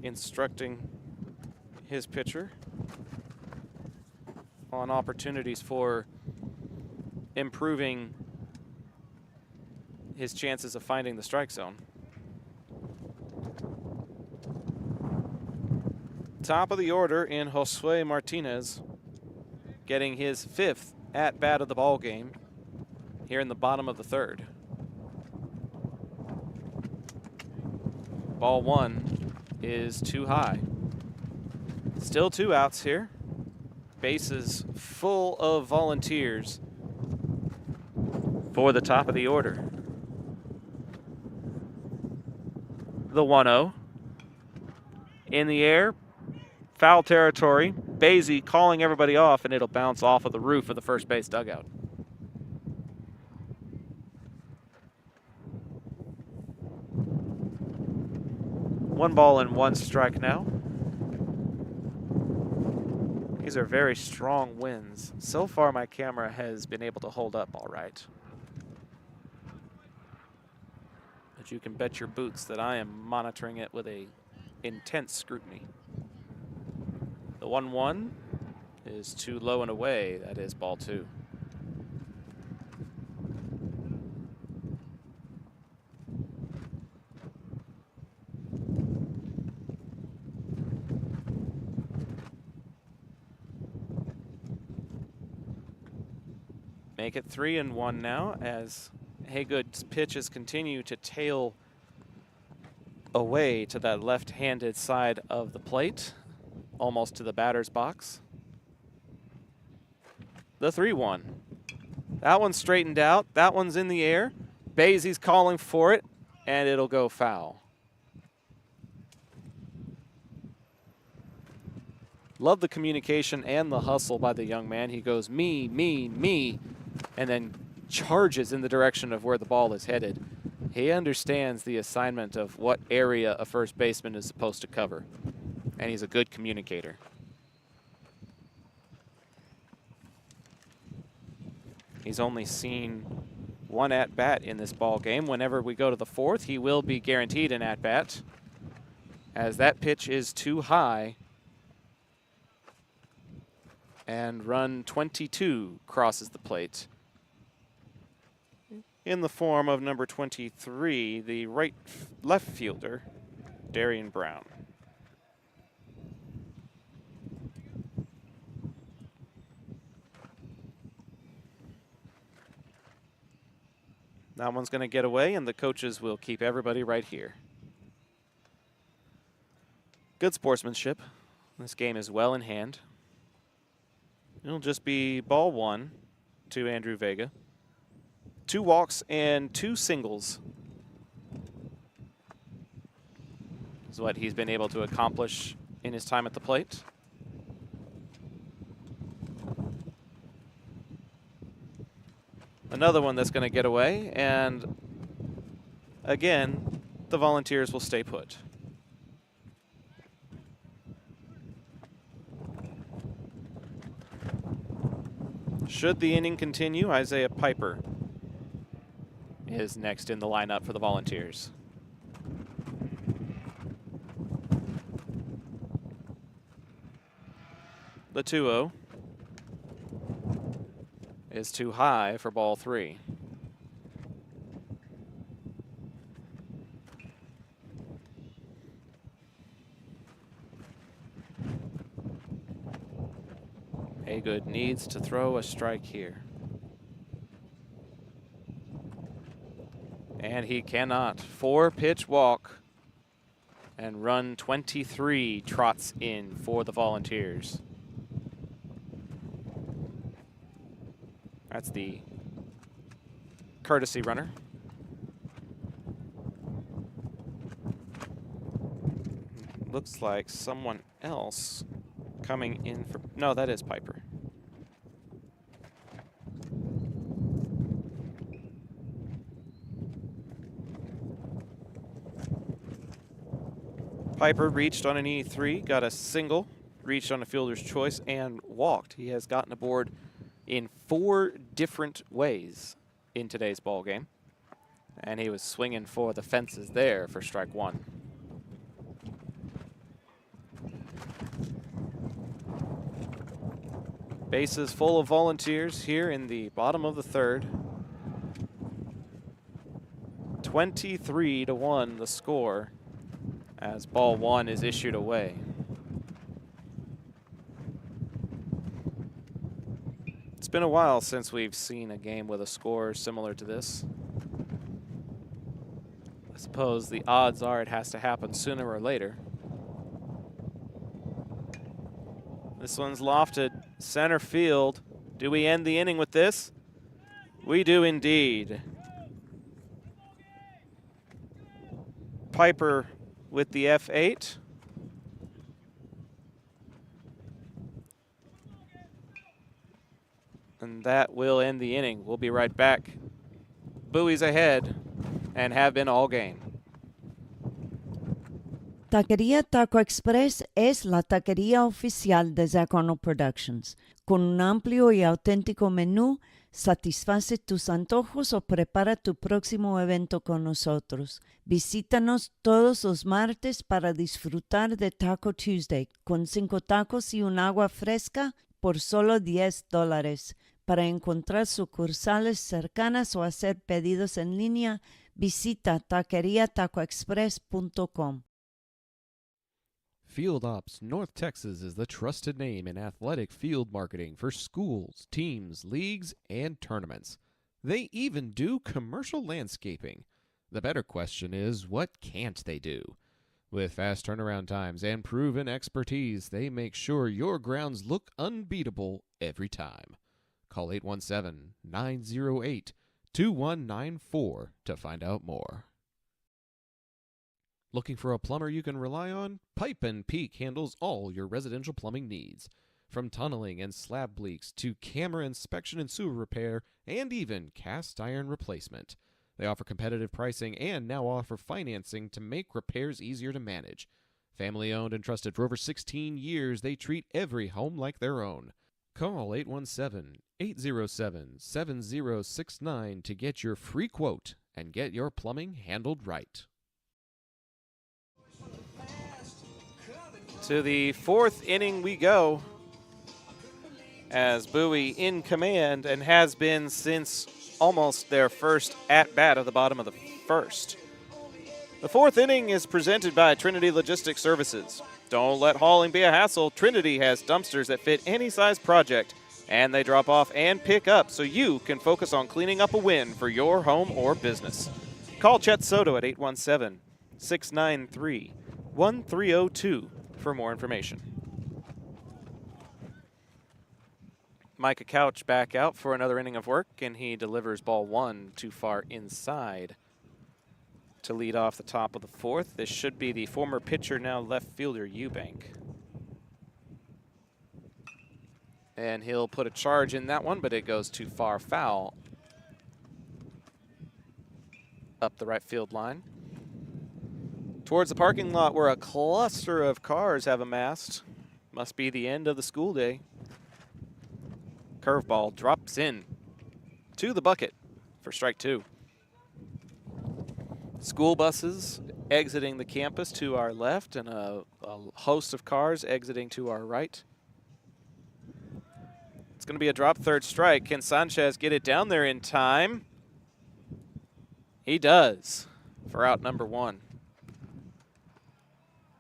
instructing his pitcher on opportunities for improving his chances of finding the strike zone. Top of the order in Josue Martinez, getting his 5th at-bat of the ball game here in the bottom of the 3rd. Ball 1 is too high. Still 2 outs here. Bases full of Volunteers for the top of the order. The 1-0 in the air. Foul territory. Basie calling everybody off, and it'll bounce off of the roof of the first base dugout. One ball and 1 strike now. These are very strong winds. So far, my camera has been able to hold up all right. But you can bet your boots that I am monitoring it with a intense scrutiny. The 1-1 is too low and away. That is ball 2. Make it 3-1 now as Haygood's pitches continue to tail away to that left-handed side of the plate, almost to the batter's box. The 3-1. That one's straightened out. That one's in the air. Basie's calling for it, and it'll go foul. Love the communication and the hustle by the young man. He goes, me, me, me, and then charges in the direction of where the ball is headed. He understands the assignment of what area a first baseman is supposed to cover, and he's a good communicator. He's only seen 1 at-bat in this ball game. Whenever we go to the 4th, he will be guaranteed an at-bat, as that pitch is too high. And run 22 crosses the plate in the form of number 23, the left fielder, Darian Brown. That one's going to get away, and the coaches will keep everybody right here. Good sportsmanship. This game is well in hand. It'll just be ball 1 to Andrew Vega. 2 walks and 2 singles is what he's been able to accomplish in his time at the plate. Another one that's going to get away, and again, the Volunteers will stay put. Should the inning continue, Isaiah Piper is next in the lineup for the Volunteers. The 2-0 is too high for ball 3. Haygood needs to throw a strike here. And he cannot. 4-pitch walk, and run 23 trots in for the Volunteers. That's the courtesy runner. Looks like someone else coming in for... No, that is Piper. Piper reached on an E3, got a single, reached on a fielder's choice, and walked. He has gotten aboard in 4 different ways in today's ball game. And he was swinging for the fences there for strike 1. Bases full of Volunteers here in the bottom of the 3rd. 23-1 the score as ball 1 is issued away. It's been a while since we've seen a game with a score similar to this. I suppose the odds are it has to happen sooner or later. This one's lofted center field. Do we end the inning with this? We do indeed. Piper with the F8. And that will end the inning. We'll be right back. Bowie's ahead and have been all game. Taquería Taco Express es la taquería oficial de Zach Arnold Productions. Con un amplio y auténtico menú, satisface tus antojos o prepara tu próximo evento con nosotros. Visítanos todos los martes para disfrutar de Taco Tuesday con 5 tacos y un agua fresca por solo $10. Para encontrar sucursales cercanas o hacer pedidos en línea, visita taqueriatacoexpress.com. Field Ops North Texas is the trusted name in athletic field marketing for schools, teams, leagues, and tournaments. They even do commercial landscaping. The better question is, what can't they do? With fast turnaround times and proven expertise, they make sure your grounds look unbeatable every time. Call 817-908-2194 to find out more. Looking for a plumber you can rely on? Pipe & Peak handles all your residential plumbing needs. From tunneling and slab leaks to camera inspection and sewer repair, and even cast iron replacement. They offer competitive pricing and now offer financing to make repairs easier to manage. Family owned and trusted for over 16 years, they treat every home like their own. Call 817-807-7069 to get your free quote and get your plumbing handled right. To the 4th inning we go as Bowie in command and has been since almost their first at-bat of the bottom of the 1st. The 4th inning is presented by Trinity Logistics Services. Don't let hauling be a hassle. Trinity has dumpsters that fit any size project, and they drop off and pick up so you can focus on cleaning up a win for your home or business. Call Chet Soto at 817-693-1302 for more information. Micah Couch back out for another inning of work, and he delivers ball 1 too far inside to lead off the top of the 4th. This should be the former pitcher, now left fielder, Eubank. And he'll put a charge in that one, but it goes too far foul up the right field line. Towards the parking lot where a cluster of cars have amassed. Must be the end of the school day. Curveball drops in to the bucket for strike 2. School buses exiting the campus to our left and a host of cars exiting to our right. It's going to be a drop third strike. Can Sanchez get it down there in time? He does for out number 1.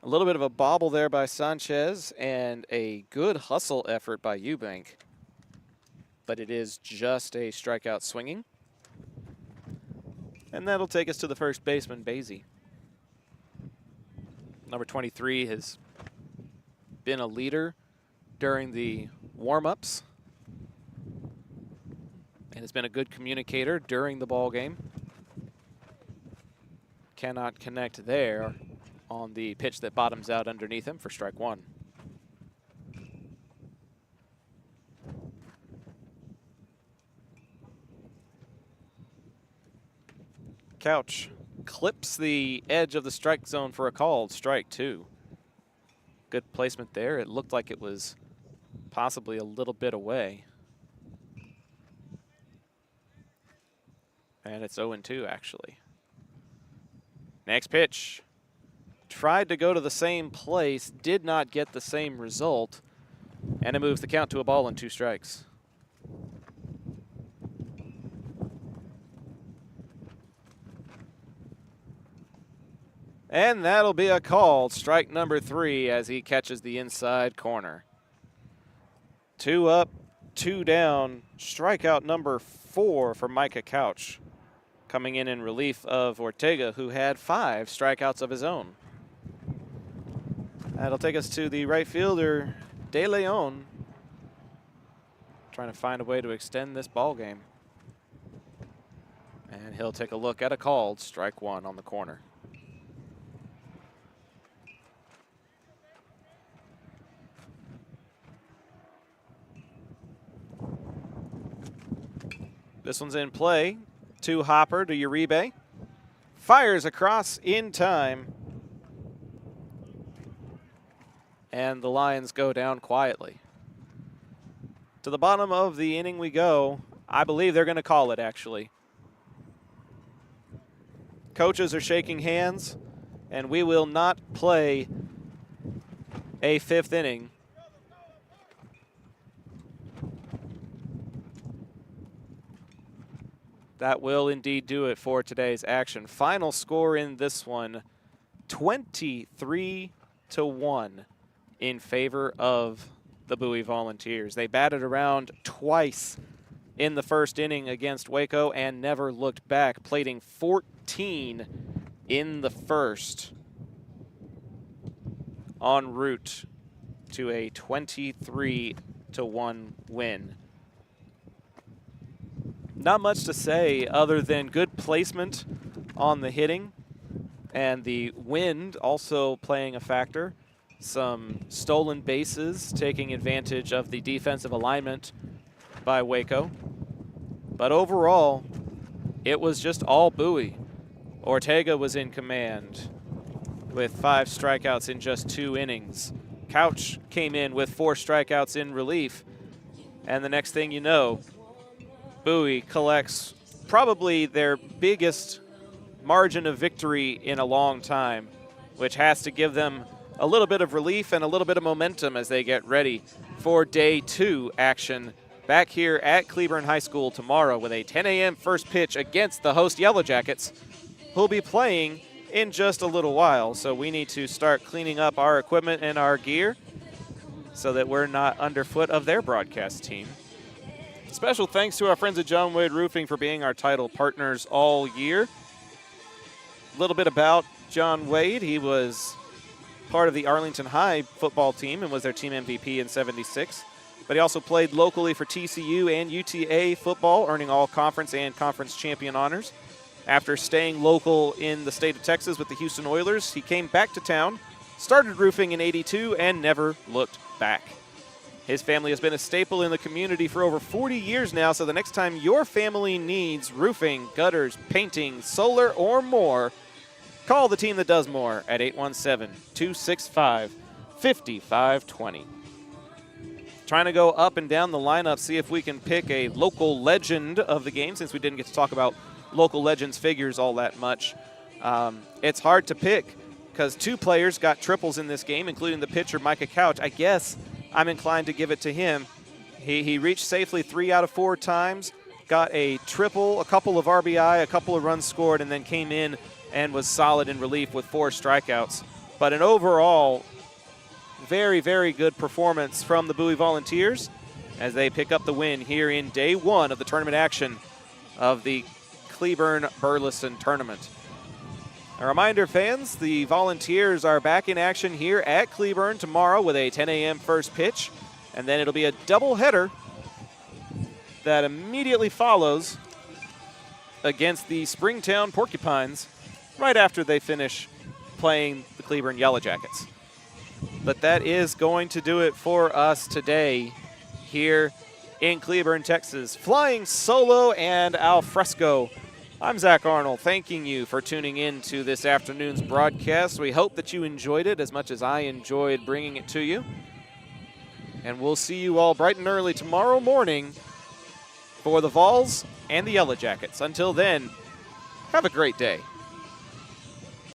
A little bit of a bobble there by Sanchez and a good hustle effort by Eubank. But it is just a strikeout swinging. And that'll take us to the first baseman, Basie. Number 23 has been a leader during the warm-ups and has been a good communicator during the ball game. Cannot connect there. on the pitch that bottoms out underneath him for strike one. Couch clips the edge of the strike zone for a called strike two. Good placement there. It looked like it was possibly a little bit away. And it's 0-2 actually. Next pitch. Tried to go to the same place, did not get the same result, and it moves the count to a ball and 2 strikes. And that'll be a called strike number 3 as he catches the inside corner. 2 up, 2 down, strikeout number 4 for Micah Couch, coming in relief of Ortega, who had 5 strikeouts of his own. That'll take us to the right fielder, De Leon, trying to find a way to extend this ball game. And he'll take a look at a called strike 1 on the corner. This one's in play. To Hopper, to Uribe. Fires across in time. And the Lions go down quietly. To the bottom of the inning we go. I believe they're going to call it, actually. Coaches are shaking hands, and we will not play a 5th inning. That will indeed do it for today's action. Final score in this one, 23-1 in favor of the Bowie Volunteers. They batted around twice in the first inning against Waco and never looked back, plating 14 in the first, en route to a 23-1 win. Not much to say other than good placement on the hitting and the wind also playing a factor. Some stolen bases taking advantage of the defensive alignment by Waco. But overall, it was just all Bowie. Ortega was in command with 5 strikeouts in just 2 innings. Couch came in with 4 strikeouts in relief. And the next thing you know, Bowie collects probably their biggest margin of victory in a long time, which has to give them a little bit of relief and a little bit of momentum as they get ready for day 2 action back here at Cleburne High School tomorrow with a 10 a.m. first pitch against the host Yellow Jackets, who'll be playing in just a little while. So we need to start cleaning up our equipment and our gear so that we're not underfoot of their broadcast team. Special thanks to our friends at John Wade Roofing for being our title partners all year. A little bit about John Wade. He was part of the Arlington High football team and was their team MVP in '76. But he also played locally for TCU and UTA football, earning all conference and conference champion honors. After staying local in the state of Texas with the Houston Oilers, he came back to town, started roofing in '82, and never looked back. His family has been a staple in the community for over 40 years now, so the next time your family needs roofing, gutters, painting, solar, or more, call the team that does more at 817-265-5520. Trying to go up and down the lineup, see if we can pick a local legend of the game, since we didn't get to talk about local legends figures all that much. It's hard to pick because 2 players got triples in this game, including the pitcher Micah Couch. I guess I'm inclined to give it to him. He reached safely 3 out of 4 times, got a triple, a couple of RBI, a couple of runs scored, and then came in and was solid in relief with 4 strikeouts. But an overall very, very good performance from the Bowie Volunteers as they pick up the win here in day 1 of the tournament action of the Cleburne Burleson Tournament. A reminder, fans, the Volunteers are back in action here at Cleburne tomorrow with a 10 a.m. first pitch, and then it'll be a doubleheader that immediately follows against the Springtown Porcupines right after they finish playing the Cleburne Yellow Jackets. But that is going to do it for us today here in Cleburne, Texas. Flying solo and al fresco. I'm Zach Arnold, thanking you for tuning in to this afternoon's broadcast. We hope that you enjoyed it as much as I enjoyed bringing it to you. And we'll see you all bright and early tomorrow morning for the Vols and the Yellow Jackets. Until then, have a great day.